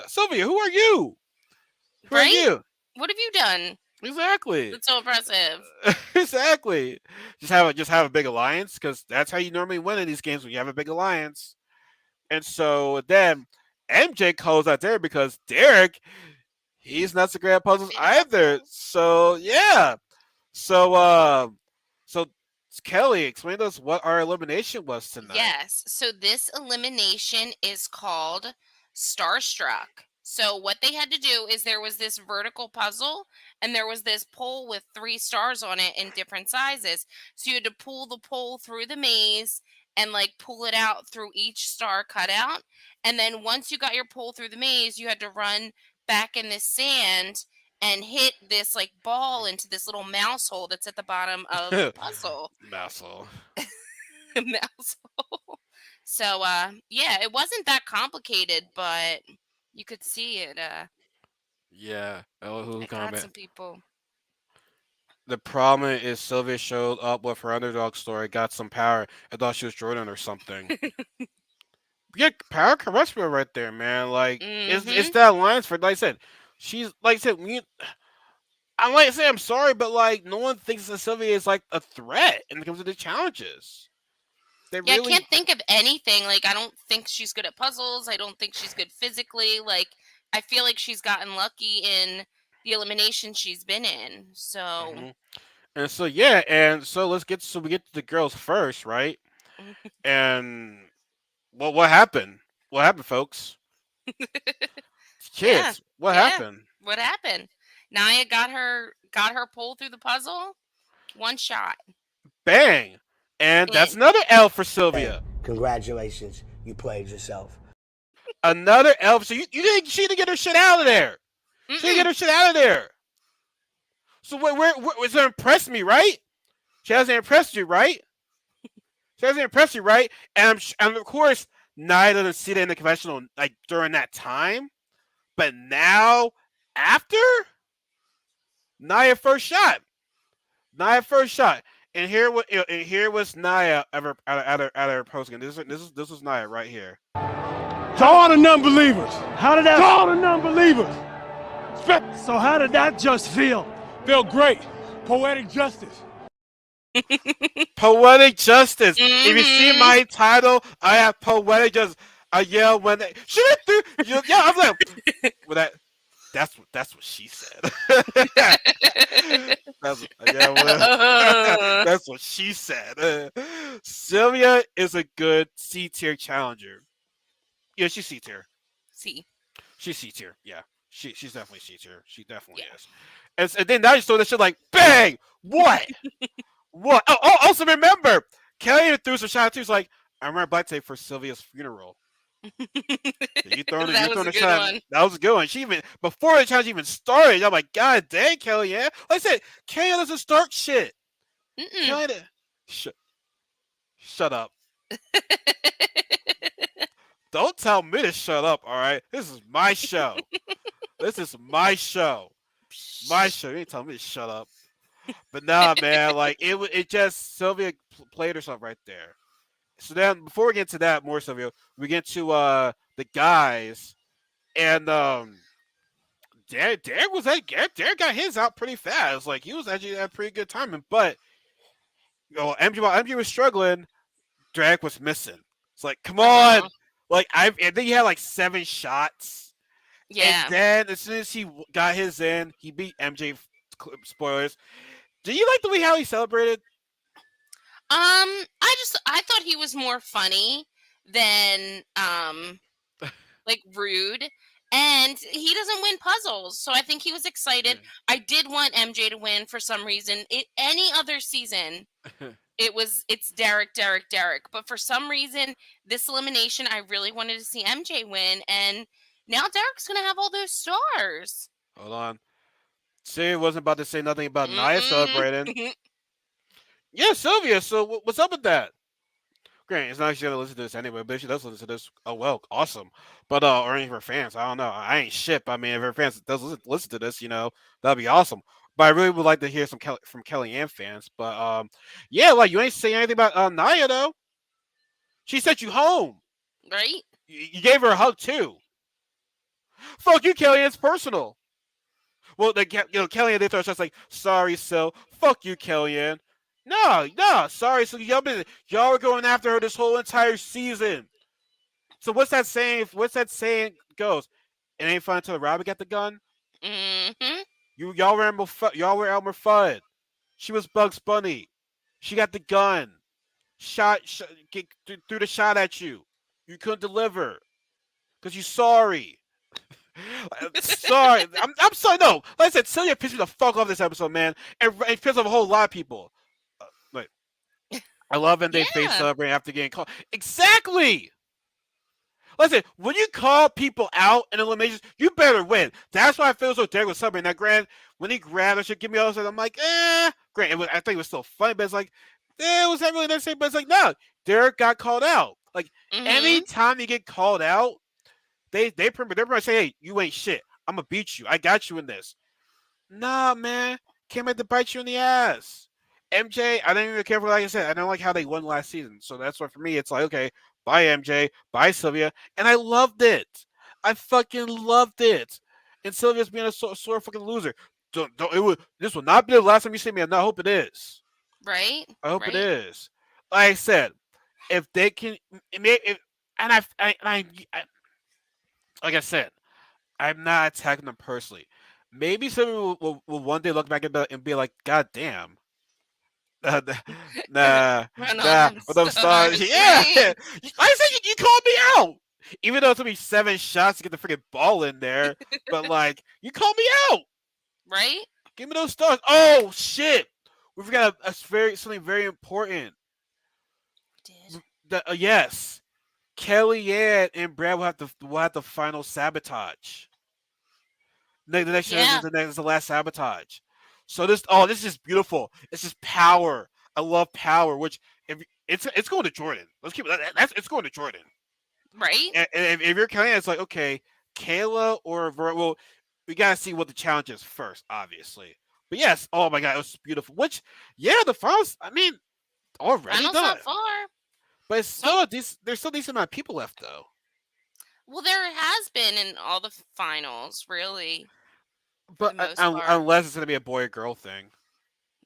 Sylvia, who are you? Who are Right? you? What have you done Exactly. that's so impressive? Exactly. Just have a big alliance because that's how you normally win in these games when you have a big alliance. And so then MJ calls out Derek because Derek, he's not so great at puzzles Fit a either. puzzle. So yeah. So so Kelly, explain to us what our elimination was tonight. Yes. So this elimination is called Starstruck. So what they had to do is there was this vertical puzzle and there was this pole with 3 stars on it in different sizes. So you had to pull the pole through the maze and like pull it out through each star cutout. And then once you got your pole through the maze, you had to run back in the sand and hit this like ball into this little mouse hole that's at the bottom of the puzzle. Muscle. Mouse hole. So yeah, it wasn't that complicated, but you could see it Yeah. Oh, who it got comment? some people. The problem is Sylvia showed up with her underdog story, got some power. I thought she was Jordan or something. Yeah, power charisma right there, man. Like it's Mhm. that alliance for like I said, she's like I said, I might say I'm sorry, but like no one thinks that Sylvia is like a threat when it comes to the challenges. They Yeah, I really can't think of anything. Like I don't think she's good at puzzles. I don't think she's good physically. Like I feel like she's gotten lucky in the elimination she's been in. So hmm And so yeah, and so we get to the girls first, right? And what happened? What happened, folks? yeah. Kids, what Yeah. happened? What happened? Naya got her pull through the puzzle. One shot. Bang! And that's In. another L for Hey, Sylvia. congratulations. You played yourself. Another L. So you didn't she didn't get her shit out of there. She didn't get Mm-mm. her shit out of there. So where was it impressed me, right? She hasn't impressed you, right? She hasn't impressed you, right? And of course, Nia doesn't see that in the confessional like during that time. But now, after Nia first shot, Nia first shot, and here was Nia ever at her post game. This was Nia right here. To all the non-believers. How did that? To all the non-believers. So how did that just feel? Feel great. Poetic justice. Poetic justice. If you see Mhm. my title, I have poetic justice. I yell when they shoot it through. Yeah, I'm like, well, that's what she said. Yeah, that's what she said. Sylvia is a good C tier challenger. Yeah, she's C tier. See. She's C tier. Yeah, she's definitely C tier. She definitely Yeah. is. and then now you saw this shit like bang. What? What? Oh, also remember, Kelly threw some shots too. He's like, I remember Black Tape for Sylvia's funeral. That You was throwing a a good shot. one. That was a good one. She even before the challenge even started, I'm like, God dang, Kelly, yeah. Like I said, Kelly doesn't start shit. Mm-mm. Kelly, sh- shut up. Don't tell me to shut up. All right, this is my show. This is my show. My show. You ain't telling me to shut up. But nah, man, like it just Sylvia played herself right there. So then, before we get to that more, Sylvia, we get to the guys, and Derek was that Derek got his out pretty fast. Like he was actually at pretty good timing, but while MG was struggling, Derek was missing. It's like, come on, Uh-huh. like I think he had like 7 shots, and Yeah. then as soon as he got his in, he beat MJ. Spoilers. Do you like the way how he celebrated? I thought he was more funny than like rude. And he doesn't win puzzles, so I think he was excited. I did want MJ to win for some reason. Any other season, it's Derek, Derek, Derek. But for some reason, this elimination, I really wanted to see MJ win, and now Derek's gonna have all those stars. Hold on. See, wasn't about to say nothing about Nia Mm-mm. celebrating. Yeah, Sylvia. So what's up with that? Great. It's not she's gonna listen to this anyway, but if she does listen to this, oh well, awesome. But or any of her fans, I don't know. I ain't shit. I mean, if her fans does listen to this, that'd be awesome. But I really would like to hear some from Kelly and fans. But yeah, like you ain't saying anything about Nia though. She sent you home. Right? You gave her a hug too. Fuck you, Kelly. It's personal. Well, Kellyanne, they throw shots like, sorry, Sil. Fuck you, Kellyanne. No, no, sorry, so y'all were going after her this whole entire season. So what's that saying? What's that saying goes? It ain't fun until Robin got the gun. Mm-hmm. Y'all were Elmer Fudd. She was Bugs Bunny. She got the gun. Threw the shot at you. You couldn't deliver because you sorry. Sorry, I'm sorry. No, like I said, Celia pissed me the fuck off this episode, man, and it pissed off a whole lot of people. Like, I love when they face Yeah. celebrate after getting called. Exactly. Listen, when you call people out in eliminations, you better win. That's why I feel so Derek was celebrating. Now, Grant, when he grabbed her, should give me all this, I'm like, Grant. I think it was still funny, but it's like, it was not really necessary. But it's like, no, Derek got called out. Like, Mm-hmm. anytime you get called out, they're pretty much say, hey, you ain't shit. I'm gonna beat you. I got you in this. Nah, man. Came back to bite you in the ass. MJ, I didn't even care for, like I said, I don't like how they won last season. So that's why for me it's like, okay, bye MJ, bye Sylvia. And I loved it. I fucking loved it. And Sylvia's being a sore fucking loser. This will not be the last time you see me, and I hope it is. Right? I hope it Right? is. Like I said, if they can and like I said, I'm not attacking them personally. Maybe someone will one day look back at that and be like, God damn. Nah, nah, Run on nah. them With them stars. stars, Yeah. right? Like I said, you called me out. Even though it took me 7 shots to get the freaking ball in there. But, like, you called me out. Right? Give me those stars. Oh, shit. We forgot something very important. Did. Yes. Kellyanne and Brad will have the final sabotage. The next Yeah. the last sabotage. So this is beautiful. It's just power. I love power. Which if it's going to Jordan. Let's keep that's it's going to Jordan. Right? And if you're Kellyanne, it's like okay, Kayla or well, we gotta see what the challenge is first, obviously. But yes, oh my god, it was beautiful. Which yeah, the finals. I mean, already Final's done. not far. But it's still there's still a decent amount of people left though. Well, there has been in all the finals, really, for But the most part. unless it's gonna be a boy or girl thing,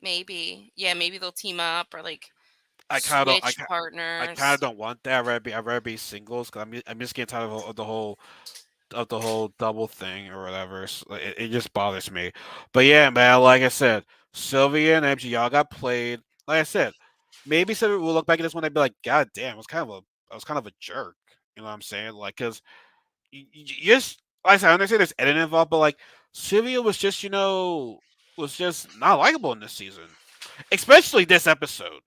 Maybe. Yeah, maybe they'll team up or like I kind of don't. switch I kind of partners. don't want that. I'd rather be singles because I'm just getting tired of the whole double thing or whatever. So it just bothers me. But yeah, man, like I said, Sylvia and MG y'all got played. Like I said, maybe Sylvia will look back at this one and be like, God damn, I was kind of a jerk. You know what I'm saying? Like, cause you just like I said, I understand there's editing involved, but like Sylvia was just was just not likable in this season, especially this episode.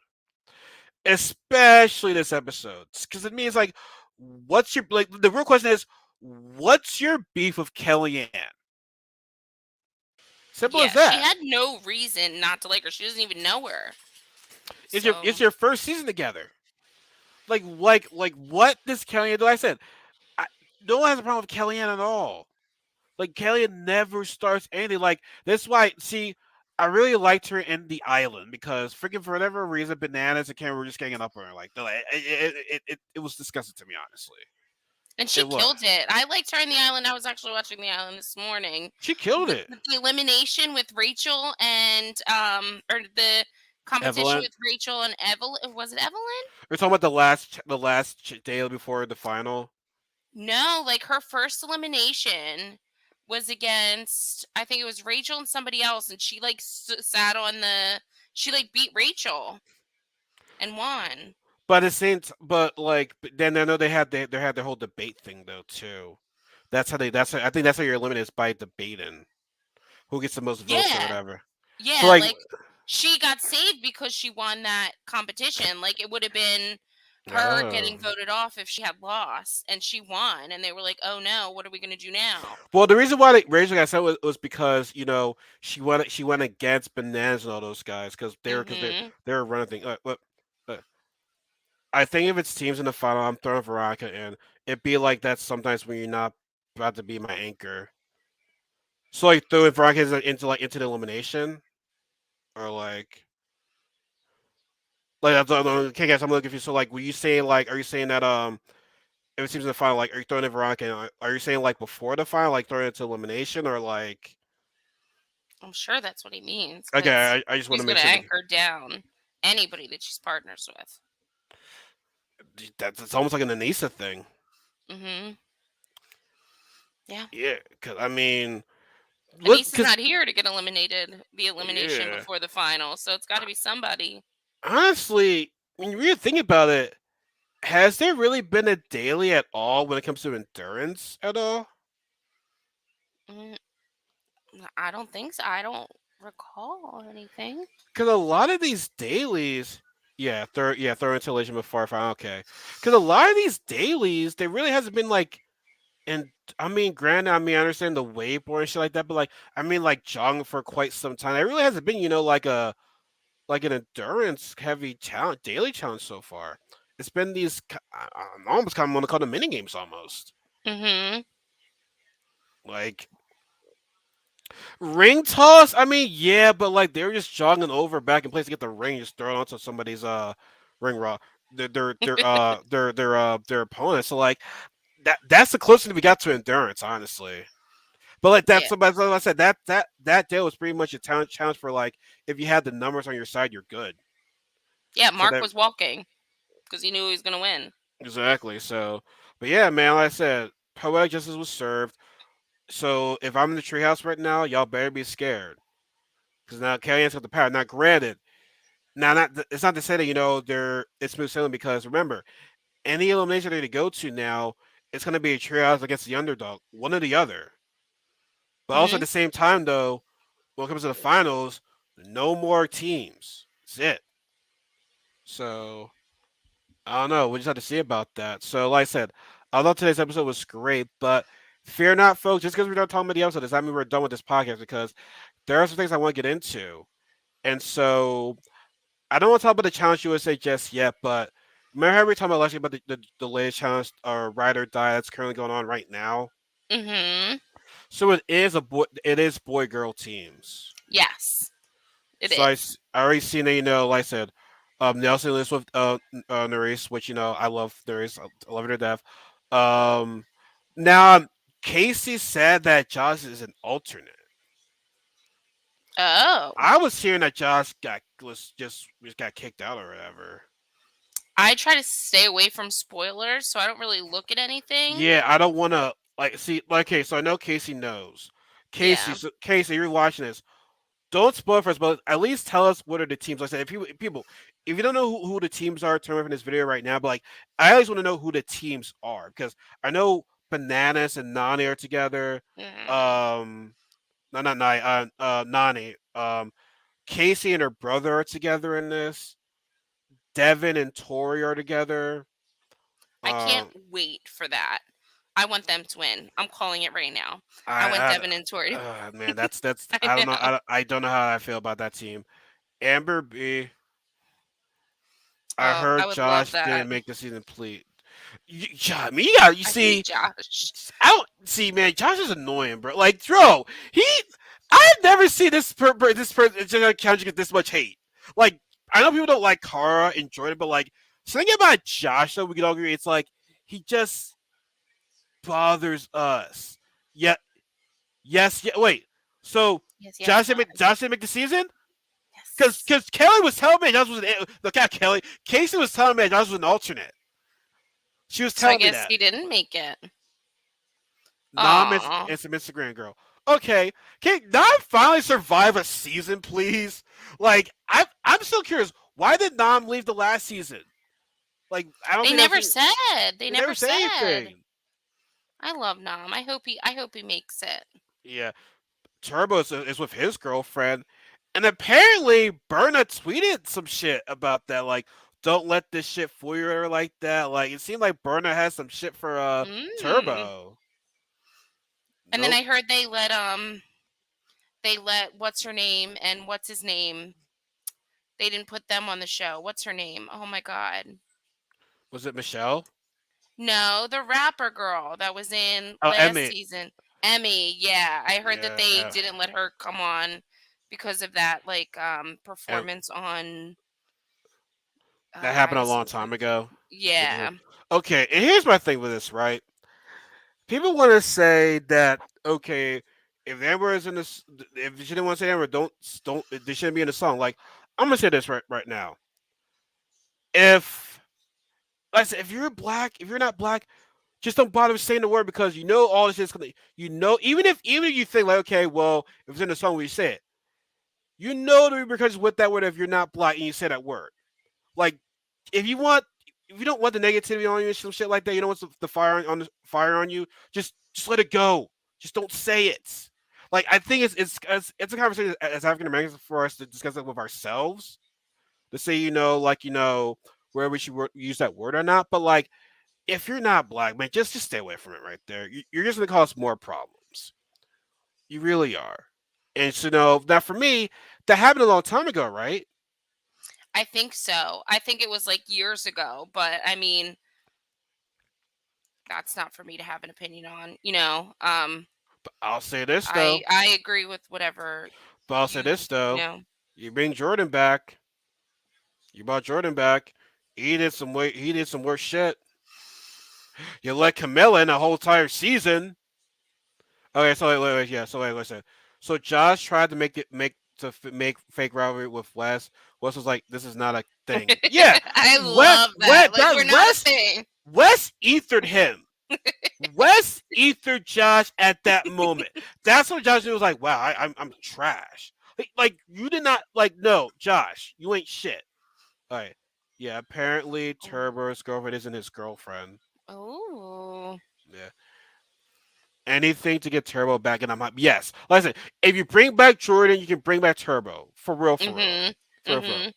Especially this episode, because it means like, what's your like? The real question is, what's your beef with Kellyanne? Simple as Yeah, she that. had no reason not to like her. She doesn't even know her. It's So your first season together. Like what does Kellyanne do? Like I said, I, no one has a problem with Kellyanne at all. Like Kellyanne never starts anything. Like that's why. See, I really liked her in the island because freaking for whatever reason, bananas and Cameron were just ganging up on her. Like it was disgusting to me, honestly. and she It was. killed it. I liked her in the island. I was actually watching the island this morning. She killed it. The elimination with Rachel and or the competition Evelyn, with Rachel and Evelyn. Was it Evelyn? we're talking about the last day before the final. No, like her first elimination was against I think it was Rachel and somebody else, and she like sat on the she like beat Rachel and won. But at the same, but like, but then I know they had their whole debate thing though too. That's how they. That's how, I think that's how you're eliminated is by debating who gets the most votes or Yeah, whatever. So yeah, like, like she got saved because she won that competition. Like it would have been her oh. getting voted off if she had lost, and she won, and they were like, "Oh no, what are we gonna do now?" Well, the reason why Rachel got sent was because she went against Bananas and all those guys because Mm-hmm. they were running thing. Uh, I think if it's teams in the final, I'm throwing Veronica in. It'd be like that sometimes when you're not about to be my anchor. So like throwing Veronica into the elimination or okay guys, I'm looking for you. So like were you saying like are you saying that if it seems in the final, like are you throwing in Veronica are you saying like before the final, like throwing it to elimination or like I'm sure that's what he means because okay, I just want he's to make gonna sure anchor down anybody that she's partners with. that's it's almost like an Anissa thing. Mm-hmm. Yeah. Yeah, because I mean, look, Anissa's because not here to get eliminated, the elimination yeah, before the final, so it's got to be somebody. honestly, when you really think about it, has there really been a daily at all when it comes to endurance at all? Mm, I don't think so. I don't recall anything. Because a lot of these dailies, throw insulation before final, okay. Because a lot of these dailies, there really hasn't been like, and I mean, granted, I mean, I understand the wakeboard and shit like that, but like, I mean, like jogging for quite some time, it really hasn't been, like like an endurance heavy challenge, daily challenge so far. It's been these, I almost kind of want to call them mini games almost. Mm-hmm. Like ring toss, I mean, yeah, but like they were just jogging over back in place to get the ring, just throw it onto somebody's ring raw. Their opponent. So like that's the closest we got to endurance, honestly. But like Yeah. that's what I said. That deal was pretty much a challenge for like if you had the numbers on your side, you're good. Yeah, So Mark that was walking because he knew he was going to win. exactly. So, but yeah, man, like I said, poetic justice was served. So if I'm in the treehouse right now, y'all better be scared because now Kellyanne's got the power. Now, granted, now not it's not to say that they're it's smooth sailing because remember any elimination they go to now it's going to be a treehouse against the underdog, one or the other. But also at Mm-hmm. the same time, though, when it comes to the finals, no more teams. That's it. So I don't know. We just have to see about that. So, like I said, I thought today's episode was great, but fear not, folks. Just because we're done talking about the episode does not mean we're done with this podcast because there are some things I want to get into. And so I don't want to talk about the challenge USA just yet, but remember how we were talking about last year about the latest challenge or ride or die that's currently going on right now? Mm-hmm. So it is boy girl teams. Yes, it So is. I already seen that, like I said, Nelson lives with Nerys, which I love Nerys, I love her to death. Um, now Casey said that Josh is an alternate. Oh. I was hearing that Josh just got kicked out or whatever. I try to stay away from spoilers, so I don't really look at anything. Yeah, I don't want to like see. Like, okay, so I know Casey knows. Yeah. Casey, you're watching this. Don't spoil for us, but at least tell us what are the teams. Like I said, if you don't know who the teams are, turn off in this video right now. But like, I always want to know who the teams are because I know Bananas and Nani are together. Mm. Um, no, not Nai, Nani. Casey and her brother are together in this. Devin and Tori are together. I can't Um, wait for that. I want them to win. I'm calling it right now. I want I, Devin and Tori. man, that's I I don't know. know. I don't know how I feel about that team. Amber B. I Oh, I heard would love Josh that. didn't make the season complete. Yeah, me, you got you I hate see. Josh. I don't see, man. Josh is annoying, bro. Like, bro, he. I've never seen this person get this much hate. Like, I know people don't like Kara and Jordan, but like something about Josh, though, we can all agree, it's like he just bothers us. Yeah, yes, yeah. Wait, so Yes, yes, what? Josh didn't make the season? Yes. Because Kelly was telling me Josh was look at Kelly. Casey was telling me Josh was an alternate. She was So I telling me guess that. he didn't make it. Nom Aw. and some Instagram girl. Okay, can Nom finally survive a season, please? Like, I'm still curious. Why did Nom leave the last season? Like, I don't They think that's never what said. They they never never say said. anything. I love Nam. I hope he makes it. Yeah, Turbo is with his girlfriend, and apparently Berna tweeted some shit about that. Like, don't let this shit fool you or like that. Like, it seemed like Berna has some shit for Mm. Turbo. And then Nope. I heard they let what's her name and what's his name. They didn't put them on the show. What's her name? Oh my god. Was it Michelle? No, the rapper girl that was in Oh, last Emmy. season. Emmy, yeah. I heard that Yeah, they didn't let her come on because of that Em- performance on that I happened a also long time ago. With her. yeah. Okay, and here's my thing with this, right? People want to say that okay, if Amber is in this, if she didn't want to say Amber, don't they shouldn't be in the song. Like I'm gonna say this right now. If like I said, if you're black, if you're not black, just don't bother saying the word because you know all this is gonna. You know, even if you think like okay, well, if it's in the song, we say it. You know the repercussions with that word if you're not black and you say that word. Like if you want if you don't want the negativity on you and some shit like that, you don't want the fire on the fire on you, just let it go. Just don't say it. Like I think it's a conversation as African Americans for us to discuss it with ourselves to say where we should use that word or not. But like if you're not black, man, just stay away from it right there. You're just gonna cause more problems. You really are. And so now for me, that happened a long time ago, right? I think so. I think it was like years ago, but I mean, that's not for me to have an opinion on, you know. But I'll say this I though. I agree with whatever But I'll say this you though. know. You bring Jordan back. You brought Jordan back. He did some worse shit. You let Camilla in the whole entire season. Okay, so wait, yeah. So wait, listen. So Josh tried to make fake rivalry with Wes. Wes was like, "This is not a thing." Yeah, I love that. Like we're not a thing. Wes ethered him. Wes ethered Josh at that moment. That's when Josh was like, "Wow, I'm trash." Like you did not like no, Josh, you ain't shit. All right. Yeah, apparently Turbo's girlfriend isn't his girlfriend. Oh. Yeah. Anything to get Turbo back, and I'm like, yes. Like I said, if you bring back Jordan, you can bring back Turbo. For real, for real. Mhm. For real, for real. Mhm.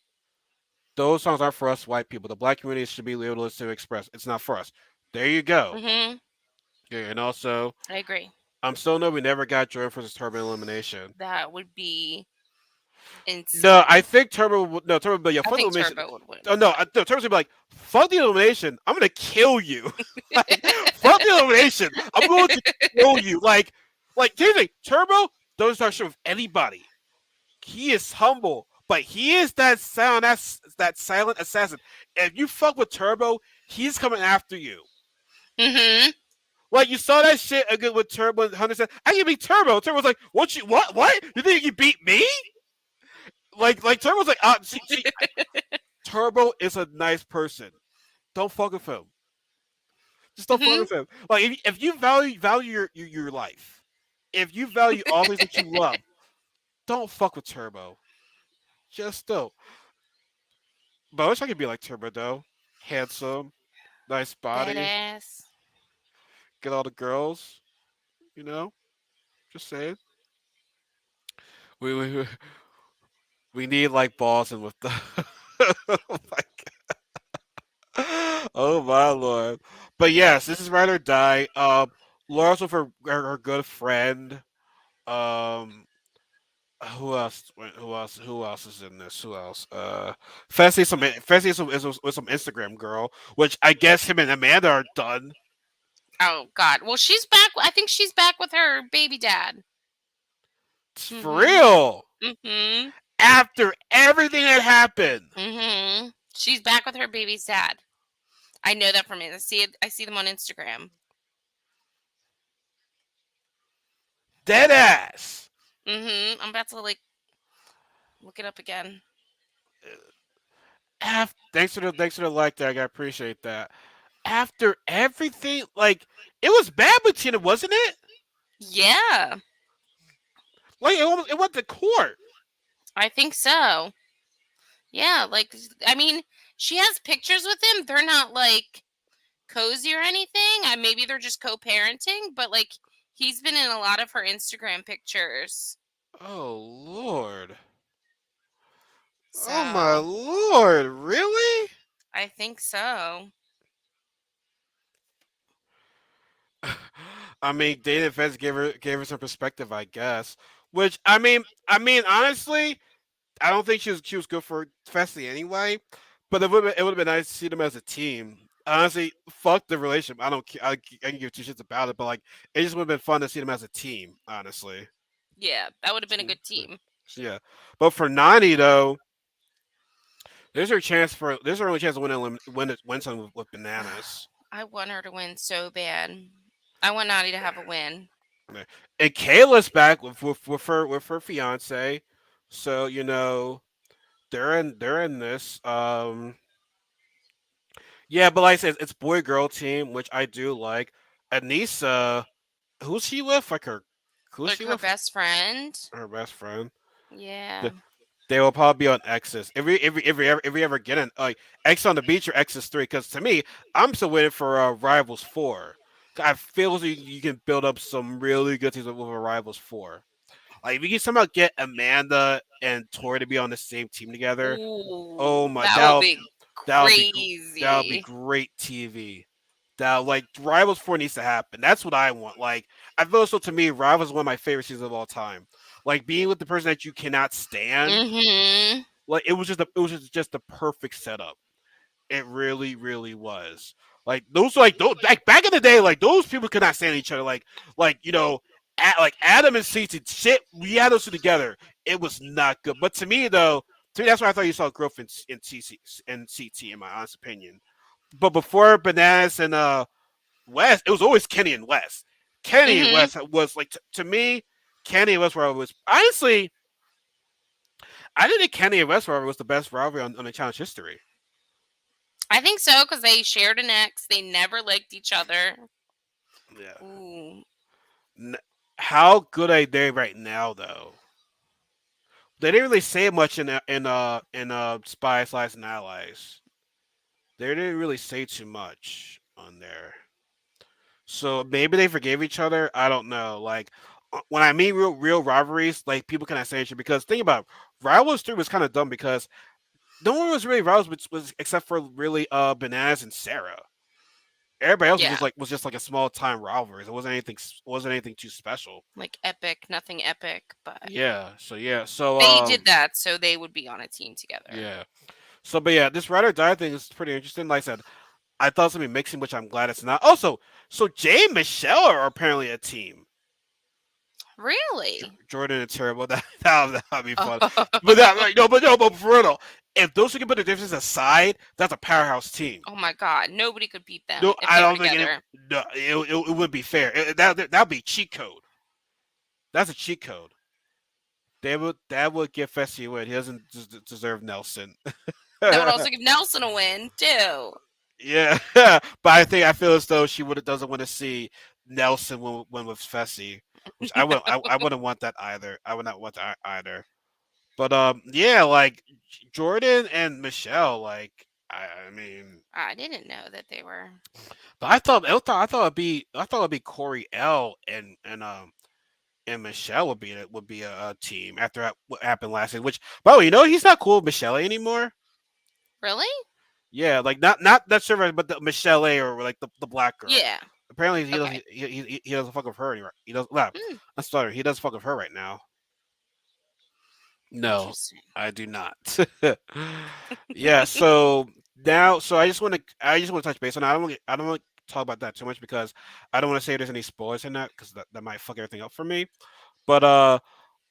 Those songs aren't for us white people. The black community should be able to express. It's not for us. There you go. Mhm. Yeah, and also, I agree. I'm still no we never got Jordan for his Turbo elimination. That would be No, I insane. think no, Turbo, but yeah, I fuck the think elimination. Turbo would win. Oh, no, no, Turbo's gonna be like, fuck the elimination. I'm gonna kill you. Like, fuck the elimination. I'm going to kill you. Here's the thing, Turbo doesn't start shit with anybody. He is humble, but he is that silent assassin. If you fuck with Turbo, he's coming after you. Mhm. Like you saw that shit again with Turbo. And Hunter said, "I can beat Turbo." Turbo's like, "What? What? You think you beat me?" Like Turbo's like, Turbo is a nice person. Don't fuck with him. Just don't fuck Mhm. with him. Like if you value your life, if you value all things that you love, don't fuck with Turbo. Just don't. But I wish I could be like Turbo though. Handsome, nice body, Badass. get all the girls. You know, just saying. we we we need like balls and with the. Oh my oh my lord! But yes, this is Ride or Die. Laura's with her good friend. Um, who else? Who else? Who else is in this? Who else? Fancy is some Instagram girl, which I guess him and Amanda are done. Oh God. Well, she's back. I think she's back with her baby dad. For Mhm. real. Mhm. After everything that happened, Mhm. She's back with her baby's dad. I know that from it. I see it. I see them on Instagram. dead ass. I'm about to like look it up again. Thanks for the like, Dag. I appreciate that. After everything, like it was bad between it, wasn't it? Yeah, Like it went to court. I think so. Yeah, like I mean, she has pictures with him. They're not like cozy or anything. Maybe they're just co-parenting, but like he's been in a lot of her Instagram pictures. Oh lord. Oh my So lord. Really? I think so. I mean, Dana Fence gave her some perspective, I guess. Which honestly, I don't think she was good for Fessy anyway. But it would have been nice to see them as a team. Honestly, fuck the relationship. I don't care. I can give two shits about it, but like, it just would have been fun to see them as a team. Honestly, Yeah, that would have been a good team. yeah. But for Nani though, there's her only chance to win something with bananas. I want her to win so bad. I want Naughty to have a win. Yeah. And Kayla's back with her fiance, so they're in this. Yeah, but like I said, it's boy girl team, which I do like. Anissa, who's she with? Who's Like she her with? best friend. Her best friend. Yeah. The- They will probably be on X's if we ever get in like X on the beach or X's 3. Because to me, I'm still waiting for Rivals 4. I feel you can build up some really good things with Rivals 4. Like if we can somehow get Amanda and Tori to be on the same team together. Oh Ooh, my, that would be that'll be that'll be crazy. great TV. That like Rivals 4 needs to happen. That's what I want. Like I feel so to me, Rivals is one of my favorite seasons of all time. Like being with the person that you cannot stand. Mm-hmm. Like it was just the perfect setup. It really, really was. Like those like back in the day, like those people could not stand each other. Like Adam and CT shit. We had those two together. It was not good. But to me though, to me that's why I thought you saw growth in CT in my honest opinion. But before Bananas and West, it was always Kenny and West. Kenny and Mm-hmm. West was like to me, Kenny and West were was honestly. I think Kenny and West rivalry was the best rivalry on the challenge history. I think so because they shared an ex. They never liked each other. Yeah. Ooh. N- How good are they right now, though? They didn't really say much in Spies, Lies, and Allies. They didn't really say too much on there. So maybe they forgave each other. I don't know. Like when I mean real rivalries, like people cannot say each other because think about it, Rivals 3 was kind of dumb because no one was really rivals was except for really Bananas and Sarah. Everybody else Yeah. was just like a small time rivalry. It wasn't anything too special. Like epic, nothing epic, but So they did that so they would be on a team together. yeah. But yeah, this ride or die thing is pretty interesting. Like I said, I thought something mixing, which I'm glad it's not. Also, so Jay and Michelle are apparently a team. Really? Jordan and Terrible. That'd be fun. But that like but for real, though, if those two can put the differences aside, that's a powerhouse team. Oh my god, nobody could beat them No, if I they were don't think together. it would be fair. That'd be cheat code. That's a cheat code. That would give Fessy a win. He doesn't deserve Nelson. That would also give Nelson a win too. Yeah, but I feel as though she would doesn't want to see Nelson win with Fessy, which I wouldn't want that either. I would not want that either. But yeah, like Jordan and Michelle, like I mean, I didn't know that they were. but I thought it'd be Corey L and Michelle would be a team after what happened last season. Which, by the way, he's not cool with Michelle anymore. Really? Yeah, like not that server, but the Michelle or like the black girl. Yeah. Apparently, he Okay. doesn't he doesn't fuck with her anymore. He does. Nah, Hmm, I'm sorry. He doesn't fuck with her right now. No, interesting. I do not. Yeah. So now, I just want to touch base on that. I don't want to talk about that too much because I don't want to say there's any spoilers in that because that might fuck everything up for me. But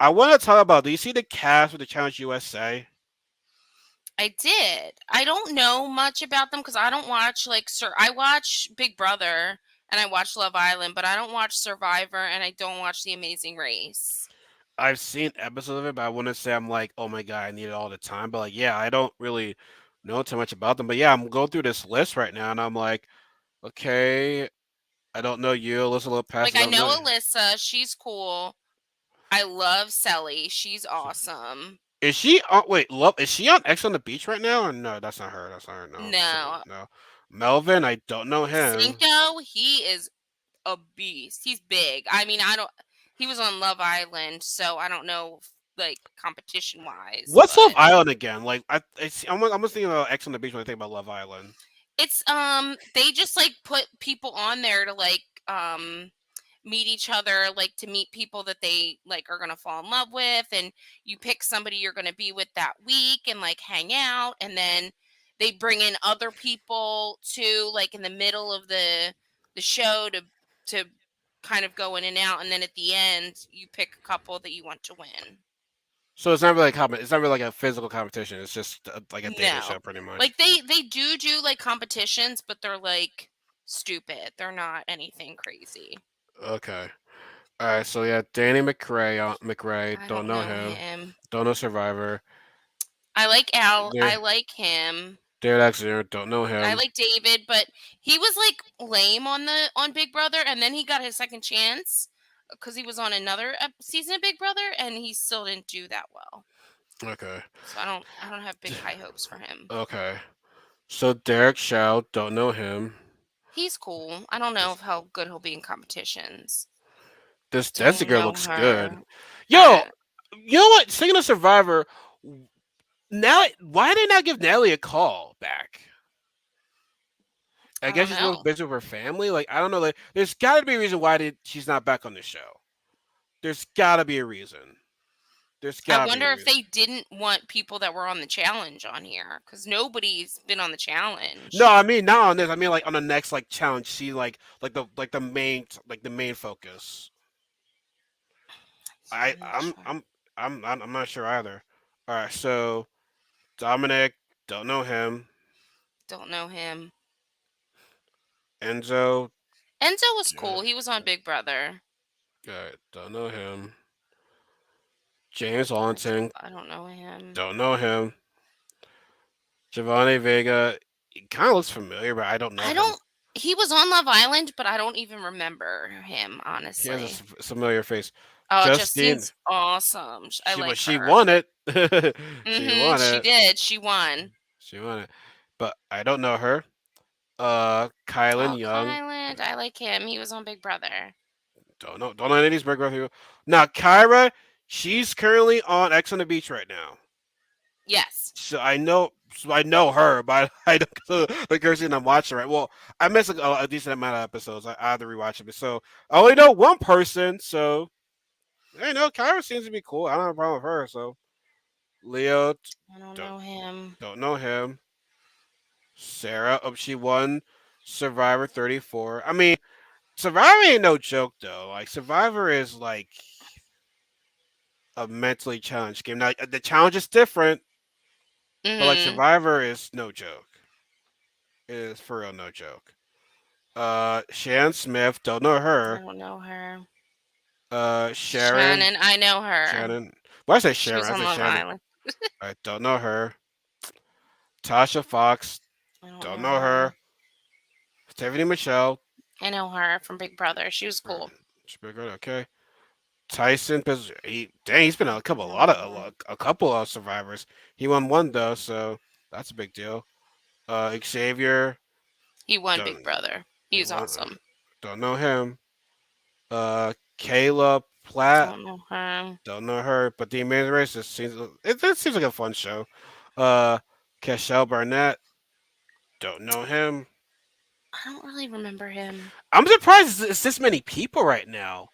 I want to talk about. Do you see the cast with the Challenge USA? I did. I don't know much about them because I don't watch I watch Big Brother and I watch Love Island, but I don't watch Survivor and I don't watch The Amazing Race. I've seen episodes of it, but I wouldn't say I'm like, oh my god, I need it all the time. But like, yeah, I don't really know too much about them. But yeah, I'm going through this list right now, and I'm like, okay, I don't know you, Alyssa Lopez. Like I I don't know. know Alyssa, she's cool. I love Sally, she's So, awesome. is she? Wait, love. Is she on X on the Beach right now? Or no, that's not her. That's not her. No, that's not, No, no. Melvin, I don't know him. Cinco, he is a beast. He's big. I mean, I don't. He was on Love Island, so I don't know, like competition wise, What's Love but Island again? Like, I'm just thinking about X on the Beach when I think about Love Island. it's they just like put people on there to um meet each other, like to meet people that they like are gonna fall in love with, and you pick somebody you're gonna be with that week and like hang out, and then they bring in other people too, like in the middle of the show to kind of go in and out, and then at the end you pick a couple that you want to win. So it's not really it's not really like a physical competition. It's just like a dating No, show, pretty much. like they do like competitions, but they're like stupid. They're not anything crazy. Okay. All right. So yeah, Danny McRae. McRae. I Don't don't know know him. him. Don't know Survivor. I like Al. I There, like him. David Exeter. Don't know I him. like David, but he was like lame on Big Brother, and then he got his second chance because he was on another season of Big Brother, and he still didn't do that well. Okay. So I don't have big high hopes for him. Okay. So Derek Chow. Don't know him. He's cool. I don't know This how good he'll be in competitions. this Desi Don't girl know looks good. her. Yo, you know what? Speaking of Survivor, now why did they not give Natalie a call back? I I guess don't she's real know. busy with her family. Like I don't know. Like there's got to be a reason why she's not back on the show. There's got to be a reason. There's I got to be a wonder if reason. they didn't want people that were on the challenge on here because nobody's been on the No, challenge. I mean not on this. I mean like on the next like challenge. See the main focus. I I'm not I'm sure. I'm I'm not sure either. All right, so Dominic, don't know him. Don't know him. Enzo, Enzo was yeah, cool. He was on Big Brother. all right, don't know him. James That's- Arlington, I don't know him. don't know him. Giovanni Vega, he kind of looks familiar, but I don't know I him. don't. He was on Love Island, but I don't even remember him He has a honestly. familiar face. Oh, Justine, Justine's awesome. I like she her. won it. She Mm-hmm. won She it. did. She won. She won it. But I don't know her. Oh, Kylan Young, Kyland. I like him. He was on Big Brother. don't know any of these Big Brother people. Now Kyra, she's currently on X on the Beach right now. Yes. So I know her, but I don't the person I'm watching right. Well, I missed a decent amount of episodes. I had to rewatch it, so I only know one person. So Kyra seems to be cool. I don't have a problem with her. So Leo, I don't don't know him. don't know him. Sarah, she won Survivor 34. I mean, Survivor ain't no joke though. Like Survivor is like a mentally challenged game. Now the challenge is different, but like Mm-hmm. Survivor is no joke. It is for real no joke. Shan Smith, don't know I her. don't know her. Sharon, Shannon. I know her. Shannon. Why I say She Sharon? was I on say Love Shannon. Island. I don't know her. Tasha Fox, I don't don't know know her. her. Stephanie Michelle, I know her from Big Brother. She was alright, cool. she's pretty good. Okay. Tyson, he's been on I don't know him. a couple of survivors. He won one though, so that's a big deal. Xavier, He won Big don't Brother. He he was won. awesome. Don't know him. Caleb, Platt, Don't know her. don't know her, but The Amazing Race just it seems like a fun show. Uh, Cashel Barnett, don't know him. I don't really remember him. I'm surprised it's this many people right now.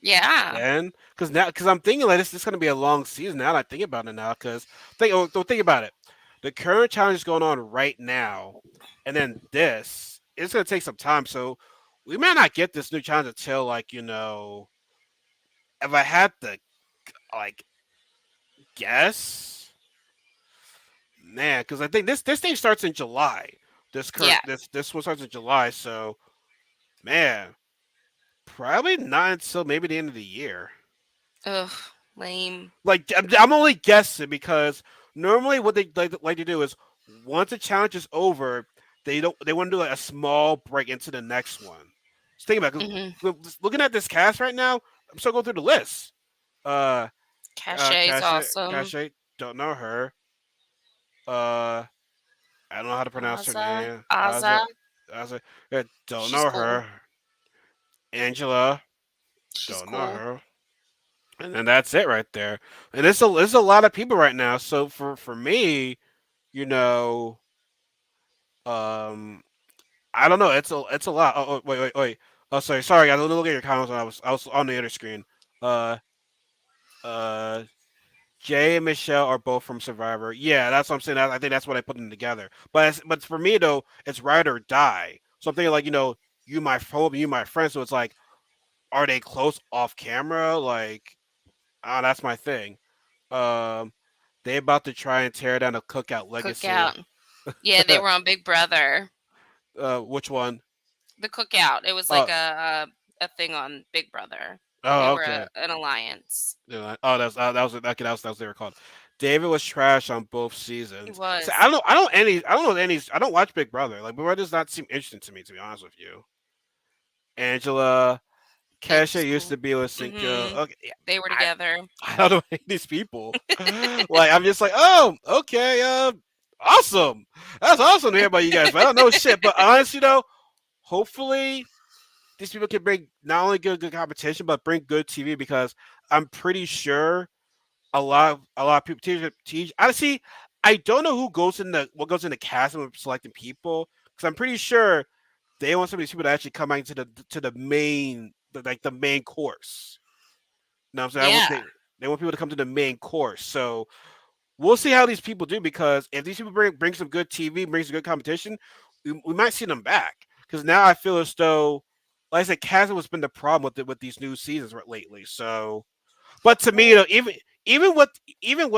Yeah. And because I'm thinking like this is gonna be a long season now. That I think about it now, because think about it. The current challenge is going on right now, and then this it's gonna take some time. So we might not get this new challenge until like if I had to like guess, man, because I think this thing starts in July. Yeah. This one starts in July, so man, probably not until maybe the end of the year. Ugh. Lame. Like I'm only guessing because normally what they like to do is once the challenge is over, they want to do like a small break into the next one. Just think about it, Mhm. 'cause looking at this cast right now. I'm still going through the list. Uh, Cachet is awesome. Cache, don't know her. Uh, I don't know how to pronounce her Aza. name. Aza. Aza, yeah, don't She's know cool. her. Angela, She's don't know cool. her. And then that's it right there. And there's a lot of people right now. So for me, you know, um, I don't know. It's a lot. Wait. Oh, sorry. I don't look at your comments. When I was on the other screen. Uh, uh, Jay and Michelle are both from Survivor. Yeah, that's what I'm saying. I think that's what I put them together. But for me though, it's ride or die. So I'm thinking like you my friend, you my friend. So it's like, are they close off camera? Like, that's my thing. Um, they about to try and tear down the Cookout legacy. Cookout. Yeah, they were on Big Brother. Which one? The Cookout. It was like Oh, a thing on Big Brother. They oh, were okay. an alliance. Yeah, oh, that was okay. That was they were called. David was trash on both It seasons. So was. I don't know any. I don't watch Big Brother. Like Big Brother does not seem interesting to me, to be honest with you. Angela, Kesha Angela's used cool. to be with Cinco. Mhm. Okay, yeah, They were I together. I don't know any of these people. Like I'm just like, oh, okay, awesome. That's awesome to hear about you guys. But I don't know shit. But honestly, though, hopefully these people can bring not only good competition, but bring good TV because I'm pretty sure a lot of people teach. Honestly, I don't know who goes in the what goes in the casting with selecting people because I'm pretty sure they want some of these people to actually come out to the main like the main course. You know what I'm saying? Yeah. They want people to come to the main course. So we'll see how these people do because if these people bring some good TV, bring some good competition, we might see them back. Because now I feel as though, like I said, casting has been the problem with these new seasons lately. So, but to me, Well, even with even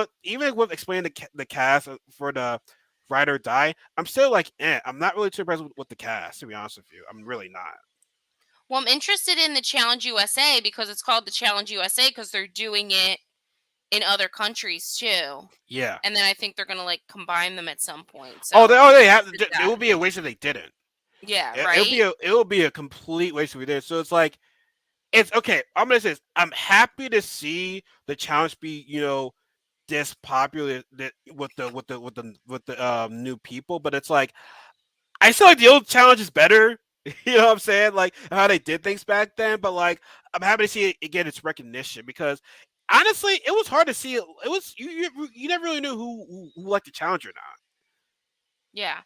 with explaining the cast for the ride or die, I'm still like, I'm not really too impressed with the cast. To be honest with you, I'm really not. I'm interested in the Challenge USA because it's called the Challenge USA because they're doing it in other countries too. Yeah. And then I think they're gonna like combine them at some point. Oh, So I'm they have. interested in It that. would be a waste if they didn't. Yeah, right? It will be a complete waste if we did. So it's like it's okay. I'm gonna say this. I'm happy to see the challenge be this popular with the new people, but it's like I feel like the old challenge is better. You know what I'm saying? Like how they did things back then, but like I'm happy to see it get its recognition because honestly, it was hard to see it. It was you never really knew who liked the challenge or not. Yeah.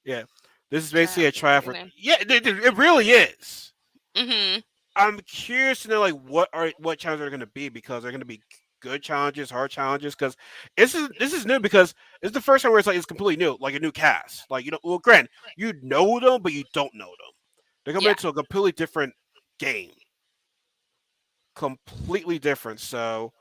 Yeah, this is Try basically out a for tryout for. training. Yeah, it really is. Mhm. I'm curious to know like what challenges are going to be because they're going to be good challenges, hard challenges. Because this is new because it's the first time where it's completely new, like a new cast. Like well, Grant, you know them, but you don't know them. They're coming Yeah. into a completely different game, completely different. So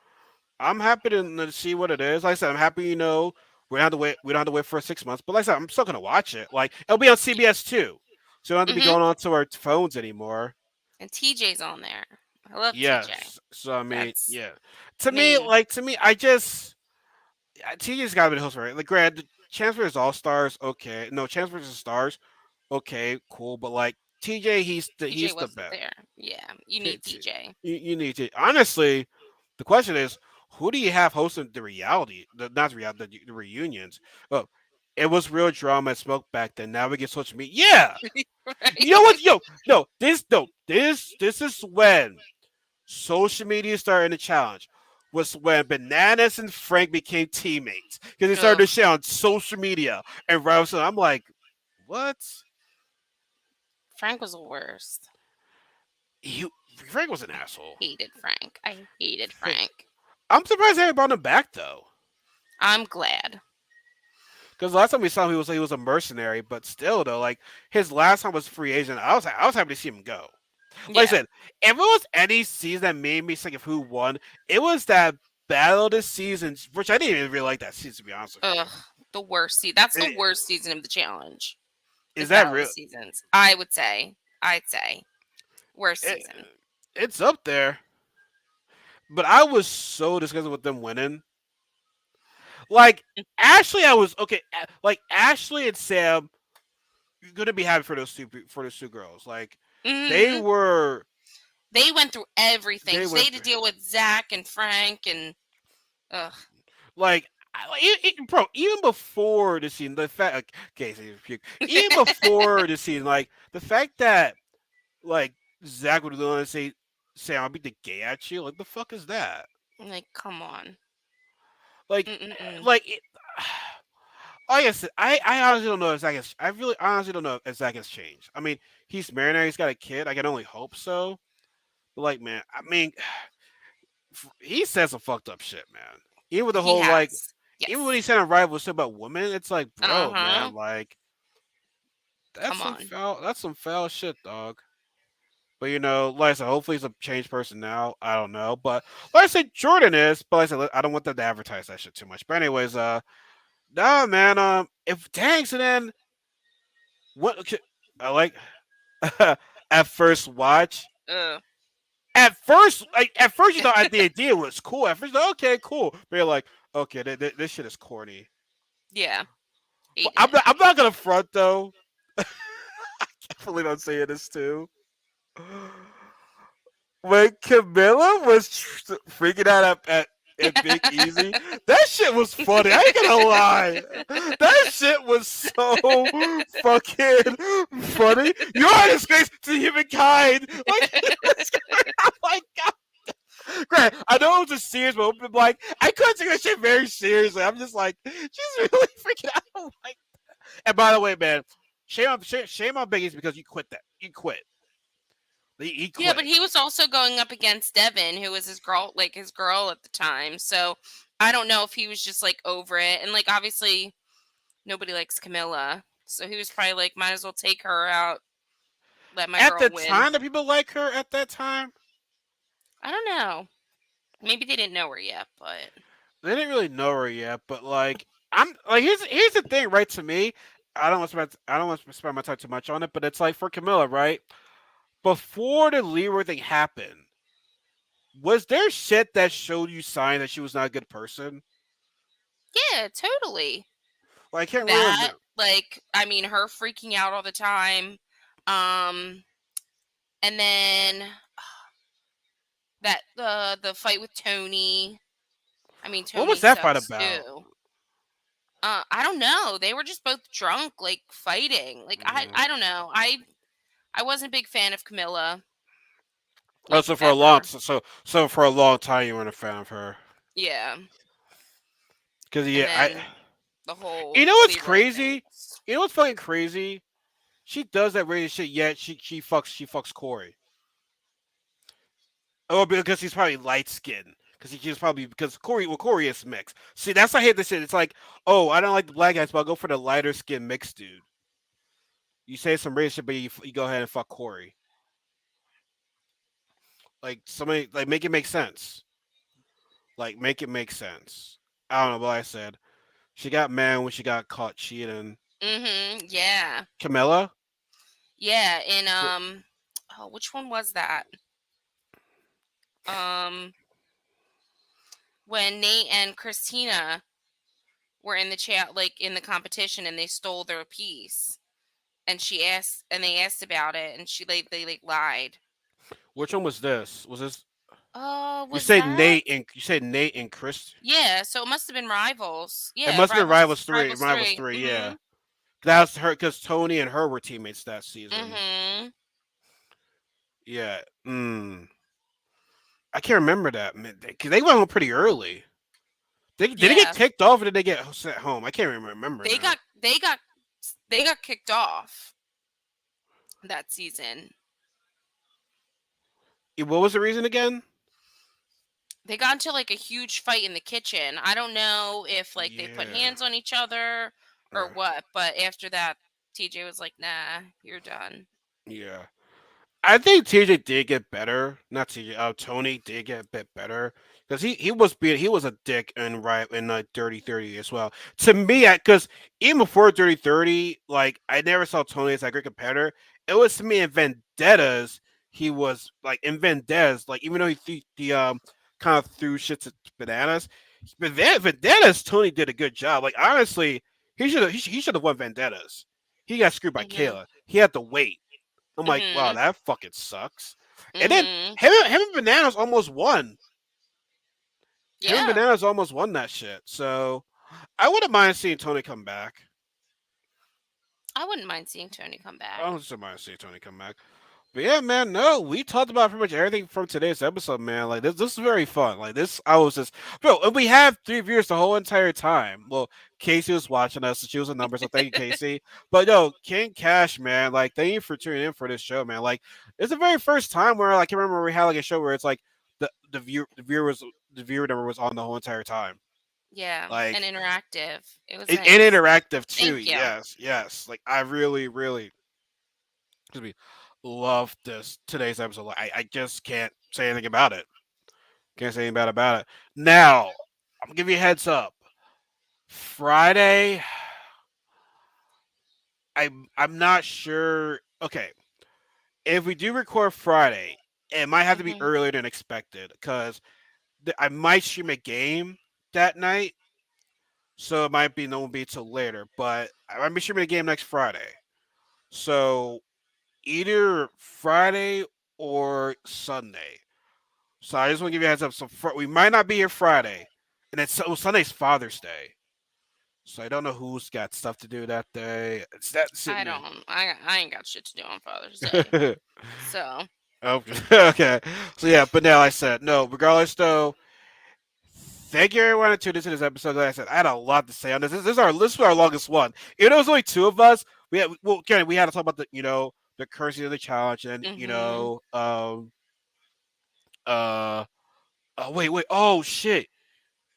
I'm happy to see what it is. Like I said, I'm happy. We don't have to wait. We don't have to wait for 6 months. But like I said, I'm still gonna watch it. Like it'll be on CBS too, so we don't have to be Mhm. going on to our phones anymore. And TJ's on there. I love TJ. Yes. So I mean, That's yeah. me. To me, I just TJ's got to be the host, right? Like, Grant, Chance vs All Stars, okay. No, Chance vs Stars, okay, cool. But like TJ, TJ he's the wasn't best. there. Yeah. You T- need t- TJ. you need to honestly. The question is, who do you have hosting the reality? Not the reality, the reunions. Oh, it was real drama and smoke back then. Now we get social media. Yeah, you know Right? what? Yo, no, this is when social media started the challenge was when Bananas and Frank became teammates because they started Ugh, to share on social media and Robinson. I'm like, what? Frank was the worst. You Frank was an asshole. Hated Frank. I hated Frank. I'm surprised they haven't brought him back though. I'm glad. Because last time we saw him, he was a mercenary, but still though, like his last time was free agent. I was happy to see him go. Like I Yeah. said, if it was any season that made me think of who won, it was that battle this season, which I didn't even really like that season to be honest with Ugh. The worst season. That's you. the worst season of the challenge. Is Is that Battle of the real? Seasons. I would say. I'd say. Worst It, season. it's up there. But I was so disgusted with them winning. Like Ashley, I was okay. Like Ashley and Sam, you're gonna be happy for those two girls. Like they Hmm. were, They went through everything. they So they went had to deal with Zach and Frank and ugh. like. Bro, even before the scene, the fact, okay, so even before the scene, like the fact that like Zach would literally say I'll beat the gay at you, like the fuck is that? Like, come on. Like, Mm-mm-mm. like it, like I said, I honestly don't know if Zach has. I really honestly don't know if Zach has changed. I mean, he's married now. He's got a kid. I can only hope so. But like, man, I mean, he said some fucked up shit, man. Even with the He whole like, has. even when Yes. he said on Rival shit about women, it's like, bro, Uh-huh. man, like Come on. that's some foul shit, dog. But like I said, hopefully he's a changed person now. I don't know, but like I said, Jordan is. But like I said, I don't want them to advertise that shit too much. But anyways, nah, man. If thanks and then what? Okay, I like at first watch. Ugh. At first, you thought the idea was cool. At first, you're like, okay, cool. But you're like, okay, this shit is corny. Yeah. But Hated it. I'm not gonna front though. Definitely not saying this too. When Camilla was freaking out at Big Easy, that shit was funny. I ain't gonna lie. That shit was so fucking funny. You're a disgrace to humankind. Like, oh my god. Great. I know it was a serious moment, but like, I couldn't take that shit very seriously. I'm just like, she's really freaking out. I'm like, and by the way, man, shame on Big Easy because you quit that. You quit. He Yeah, quit. but he was also going up against Devin, who was his girl at the time. So I don't know if he was just like over it. And like obviously nobody likes Camilla. So he was probably like, might as well take her out, let my At girl the win. time, the people like her at that time. I don't know. Maybe they didn't know her yet, but They didn't really know her yet, but like I'm like here's the thing, right? To me, I don't want to spend my time too much on it, but it's like for Camilla, right? Before the Leroy thing happened, was there shit that showed you signs that she was not a good person? yeah, totally. Like I can't really That remember. like I mean her freaking out all the time. Um and then that the fight with Tony. I mean What was Tony that fight sucks about? too. I don't know. They were just both drunk, like fighting. Like Yeah. I don't know. I wasn't a big fan of Camilla, Oh, like ever. so for a long time you weren't a fan of her Yeah. because And yeah, then the you whole know what's Leroy thing. crazy? You know what's fucking crazy? She does that radio shit, yet she fucks Corey. Oh, because he's probably light skinned. Because he's probably because Corey is mixed. See, that's why I hate this shit. It's like, oh, I don't like the black guys, but I'll go for the lighter skinned mixed dude. You say some racist shit, but you go ahead and fuck Corey. Like somebody like make it make sense. Like make it make sense. I don't know what I said. She got mad when she got caught cheating. Mhm. Yeah. Camilla? Yeah, and Wh- oh, which one was that? Um when Nate and Christina were in the chat like in the competition and they stole their piece and they asked about it and they like lied. Which one was this? Was this Was that? You said Nate and Chris? Yeah, so it must have been Rivals. It Yeah, must have been Rivals Rivals 3. 3, yeah. Mhm. That's her because Tony and her were teammates that season. Mhm. Yeah. Mm. I can't remember that, man, because they went home pretty early. Did they get Yeah, kicked off or did they get sent home? I can't remember they now. got they got they got kicked off that season. What was the reason again? They got into like a huge fight in the kitchen. I don't know if like they put Yeah. hands on each other or Uh, what, but after that, TJ was like, "Nah, you're done." yeah. I think TJ did get better. Not TJ. Tony did get a bit better because he was a dick and right in Dirty 30 as well. To me, because even before Dirty 30, like I never saw Tony as a great competitor. It was to me in Vendettas. He was like in Vendettas, like even though he kind of threw shit to bananas, but then Vendettas Tony did a good job. Like honestly, he should have won Vendettas. He got screwed by Mhm. Kayla. He had to wait. I'm like, wow, Mhm. that fucking sucks. And then Mhm. him and Bananas almost won. Him and Yeah, Bananas almost won that shit. So I wouldn't mind seeing Tony come back. I wouldn't mind seeing Tony come I back. wouldn't mind seeing Tony come back. But yeah, man, no, we talked about pretty much everything from today's episode, man. Like this is very fun. Like this, I was just, bro. And we have 3 viewers the whole entire time. Well, Casey was watching us. She was a number, so thank you, Casey. But no, King Cash, man, like thank you for tuning in for this show, man. Like it's the very first time where like, I can remember we had like a show where it's like the viewer number was on the whole entire time. Yeah, and Like interactive. It was and nice. interactive too. Thank you. Yes, yes. Like I really, really excuse me, love this today's episode. Like, I just can't say anything about it. Can't say anything bad about it. Now, I'm gonna give you a heads up. Friday, I'm not sure. Okay, if we do record Friday, it might have to be Mhm. earlier than expected because I might stream a game that night, so it might be no one be till later. But I might be streaming a game next Friday, so either Friday or Sunday. So I just want to give you a heads up. So we might not be here Friday, and then Sunday's Father's Day. So I don't know who's got stuff to do that day. It's that I sitting don't. I ain't got shit to do on Father's Day. there. So Okay. Okay. So yeah, but now I said no. Regardless, though, thank you everyone who tuned into this episode. Like I said, I had a lot to say on this. This is our longest one. Even though it was only two of us, we had to talk about the currency of the challenge and mhm. uh wait, oh shit.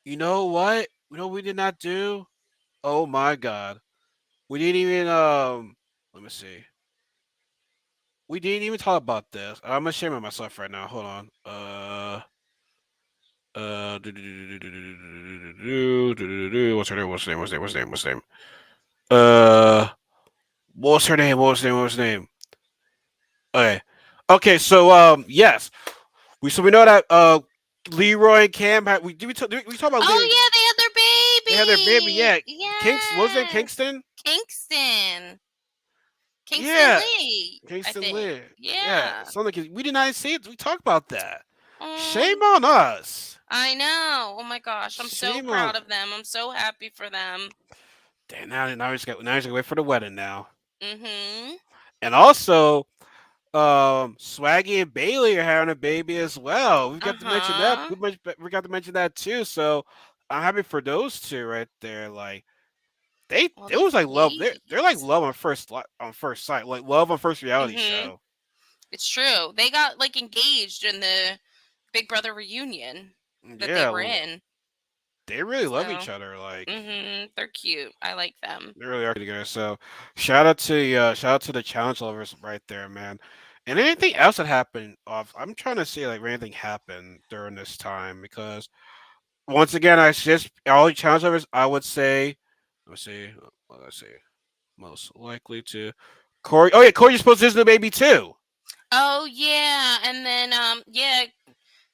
You know what? You know what we did not do? Oh my god. We didn't even let me see. We didn't even talk about this. I'm ashamed of myself right now. Hold on. What's her name? What's her name? What's her name? What's her name? What's her name? Uh, what's her name? What's her name? What's her name? Okay. Okay, so yes. We know that Leroy and Cam had we talk about Leroy. Oh yeah, they had They had their baby, their baby. yeah. What was his name? Yes, Kingston? Kingston. Kingston Yeah. Lee, I Kingston think. Lee. Yeah. Yeah. Something we did not see it. We talked about that. Shame Um, on us. I know. Oh my gosh, I'm so Shame on proud of them. I'm so happy for them. damn now we just gotta wait for the wedding now. Mhm. And also, Swaggy and Bailey are having a baby as well. We Uh got to mention that. huh. We got to mention that too. So I'm happy for those two right there. Like All it these was like love. They're like babies. love on first sight. Like love on first reality Mhm. show. It's true. They got like engaged in the Big Brother reunion that they Yeah, were in. they really love each So, other. Like they're cute. I like them. they really are together. So shout out to the challenge lovers right there, man. And anything else that happened off? I'm trying to see like if anything happened during this time because once again, I suggest all the challenge lovers. I would say, let's see, let's see, most likely to Corey. Oh yeah, Corey just posted his new baby too. Oh yeah, and then yeah,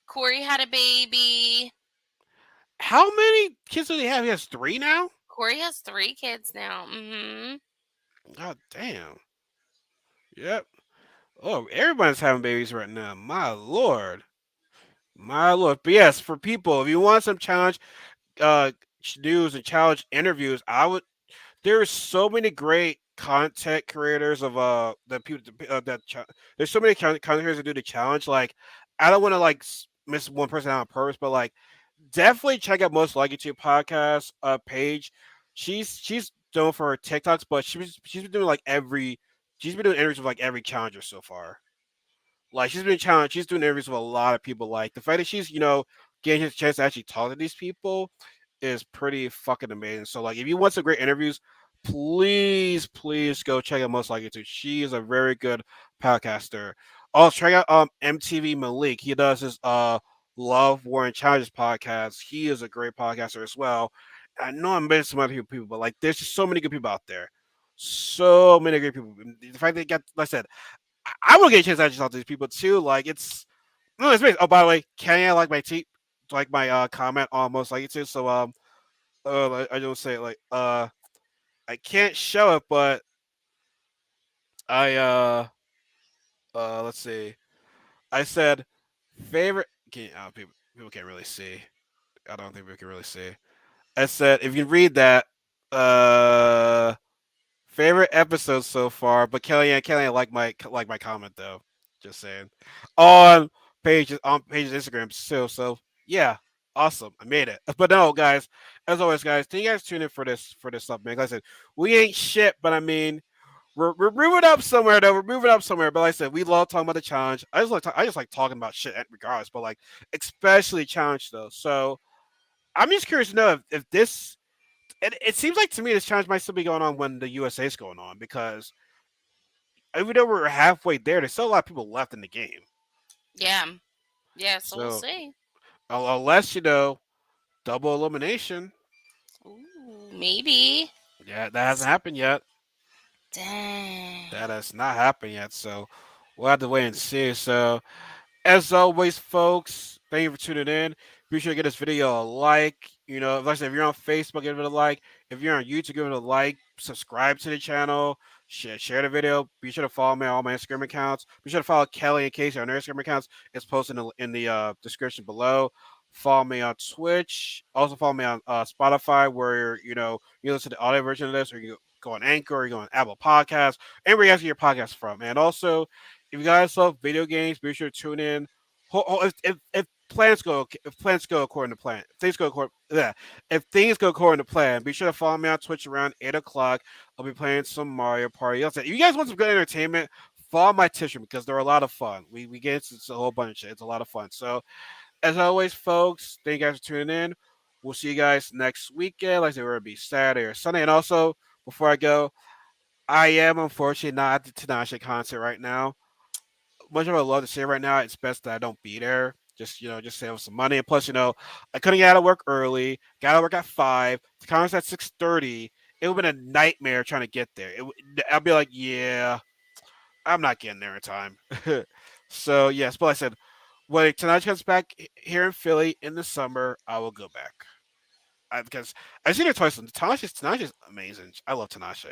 Corey had a baby. How many kids do they have? He has three now. Corey has 3 kids now. Mhm. God damn. Yep. Oh, everybody's having babies right now. My lord. My lord. But yes, for people, if you want some challenge uh news and challenge interviews, I would there's so many great content creators of the people there's so many content creators that do the challenge. Like I don't want to like miss one person out on purpose, but like definitely check out Most Likely to podcast page. She's known for her TikToks, but she's been doing like every she's been doing interviews with like every challenger so far. Like she's been challenged. She's doing interviews with a lot of people. Like the fact that she's getting a chance to actually talk to these people is pretty fucking amazing. So like if you want some great interviews, please go check out Most Likely to. She is a very good podcaster. Also check out MTV Malik. He does his Love War and Challenges podcast. He is a great podcaster as well. I know I'm missing some other people, but like there's just so many good people out there. So many great people. The fact that they got, like I said, I will get a chance to actually talk to these people too. Like it's no, it's amazing. Oh, by the way, Kenny, I like my comment on Most Likely to. So I don't say it like I can't show it, but I let's see. I said favorite. People can't really see. I don't think we can really see. I said if you read that, uh, favorite episode so far. But Kelly, I like my comment though. Just saying on pages Instagram still. So yeah, awesome. I made it. But no, guys, as always, guys, thank you guys tune in for this stuff, man. Like I said, we ain't shit, but I mean. We're moving up somewhere though. We're moving up somewhere. But like I said, we love talking about the challenge. I just like talking about shit regardless. But like especially challenge though. So I'm just curious to know if this. It seems like to me this challenge might still be going on when the USA is going on because even though we're halfway there, there's still a lot of people left in the game. Yeah. Yeah, so we'll So see. unless double elimination, Ooh, maybe. yeah, that hasn't happened yet. Dang. That has not happened yet. So we'll have to wait and see. So as always, folks, thank you for tuning in. Be sure to give this video a like. Like I said, if you're on Facebook, give it a like. If you're on YouTube, give it a like. Subscribe to the channel. Share the video. Be sure to follow me on all my Instagram accounts. Be sure to follow Kelly and Kasey on their Instagram accounts. It's posted in the description below. Follow me on Twitch. Also follow me on Spotify, where you listen to the audio version of this, or you go on Anchor, or you go on Apple Podcasts, anywhere you guys get your podcast from. And also, if you guys love video games, be sure to tune in. If plans go according to plan, if things go according to plan, be sure to follow me on Twitch around 8 o'clock. I'll be playing some Mario Party. If you guys want some good entertainment, follow my Twitch because they're a lot of fun. We get into a whole bunch of shit. It's a lot of fun. So as always, folks, thank you guys for tuning in. We'll see you guys next weekend. Like I said, we're gonna be Saturday or Sunday. And also, before I go, I am unfortunately not at the Tinashe concert right now. Much of I love to say right now, it's best that I don't be there. Just save some money. And plus, I couldn't get out of work early. Got out of work at 5. The concert's at 6:30. It would have been a nightmare trying to get there. I'll be like, yeah, I'm not getting there in time. So yes, but like I said, when Tanache comes back here in Philly in the summer, I will go back. Because I've seen her twice. Tanache is amazing. I love Tanache.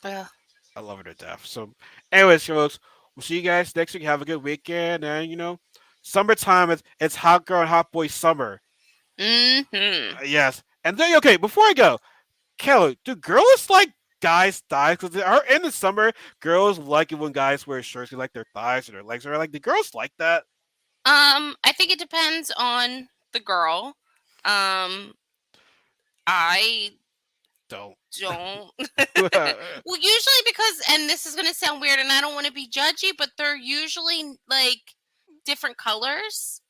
Ugh. I love her to death. So, anyways, folks, we'll see you guys next week. Have a good weekend, and summertime. It's hot girl and hot boy summer. Mm-hmm. Yes, and then okay. Before I go, Kelly, do girls like guys' thighs? Because in the summer, girls like it when guys wear shirts. They like their thighs or their legs. Or like, the girls like that? I think it depends on the girl. I Don't. don't. Well, usually because, and this is gonna sound weird, and I don't want to be judgy, but they're usually like different colors.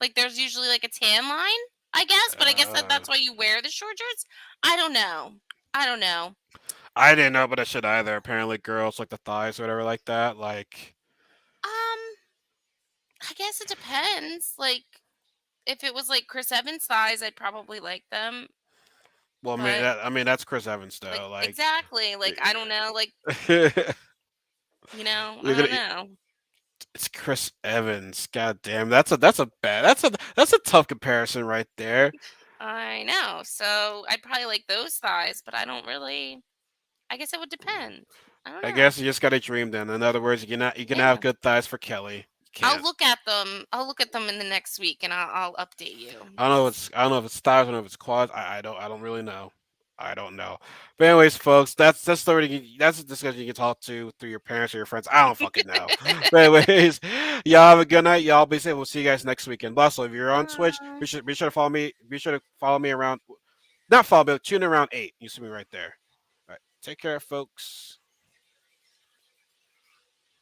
Like there's usually like a tan line, I guess. But I guess that's why you wear the short shorts. I don't know. I don't know. I didn't know about that shit either. Apparently, girls like the thighs or whatever like that. Like, I guess it depends. Like if it was like Chris Evans thighs, I'd probably like them. well, But I mean that's Chris Evans like though. Like, exactly. Like I don't know. Like you're I don't gonna. know. It's Chris Evans. God damn, that's a tough comparison right there. I know. So I'd probably like those thighs, but I don't really. I guess it would depend. I don't I know. guess you just got to dream then. In other words, you can have Yeah. good thighs for Kelly. You I'll can't. look at them. I'll look at them in the next week, and I'll update you. I don't know if it's thighs, I don't know if it's quads. I don't really know. I don't know. But anyways, folks, that's a discussion you can talk to through your parents or your friends. I don't fucking know. But anyways, Y'all have a good night. Y'all be safe. We'll see you guys next weekend. Also, if you're on Twitch, be sure to follow me. Be sure to follow me around. Not follow, but tune in around 8. You see me right there. All right. Take care, folks.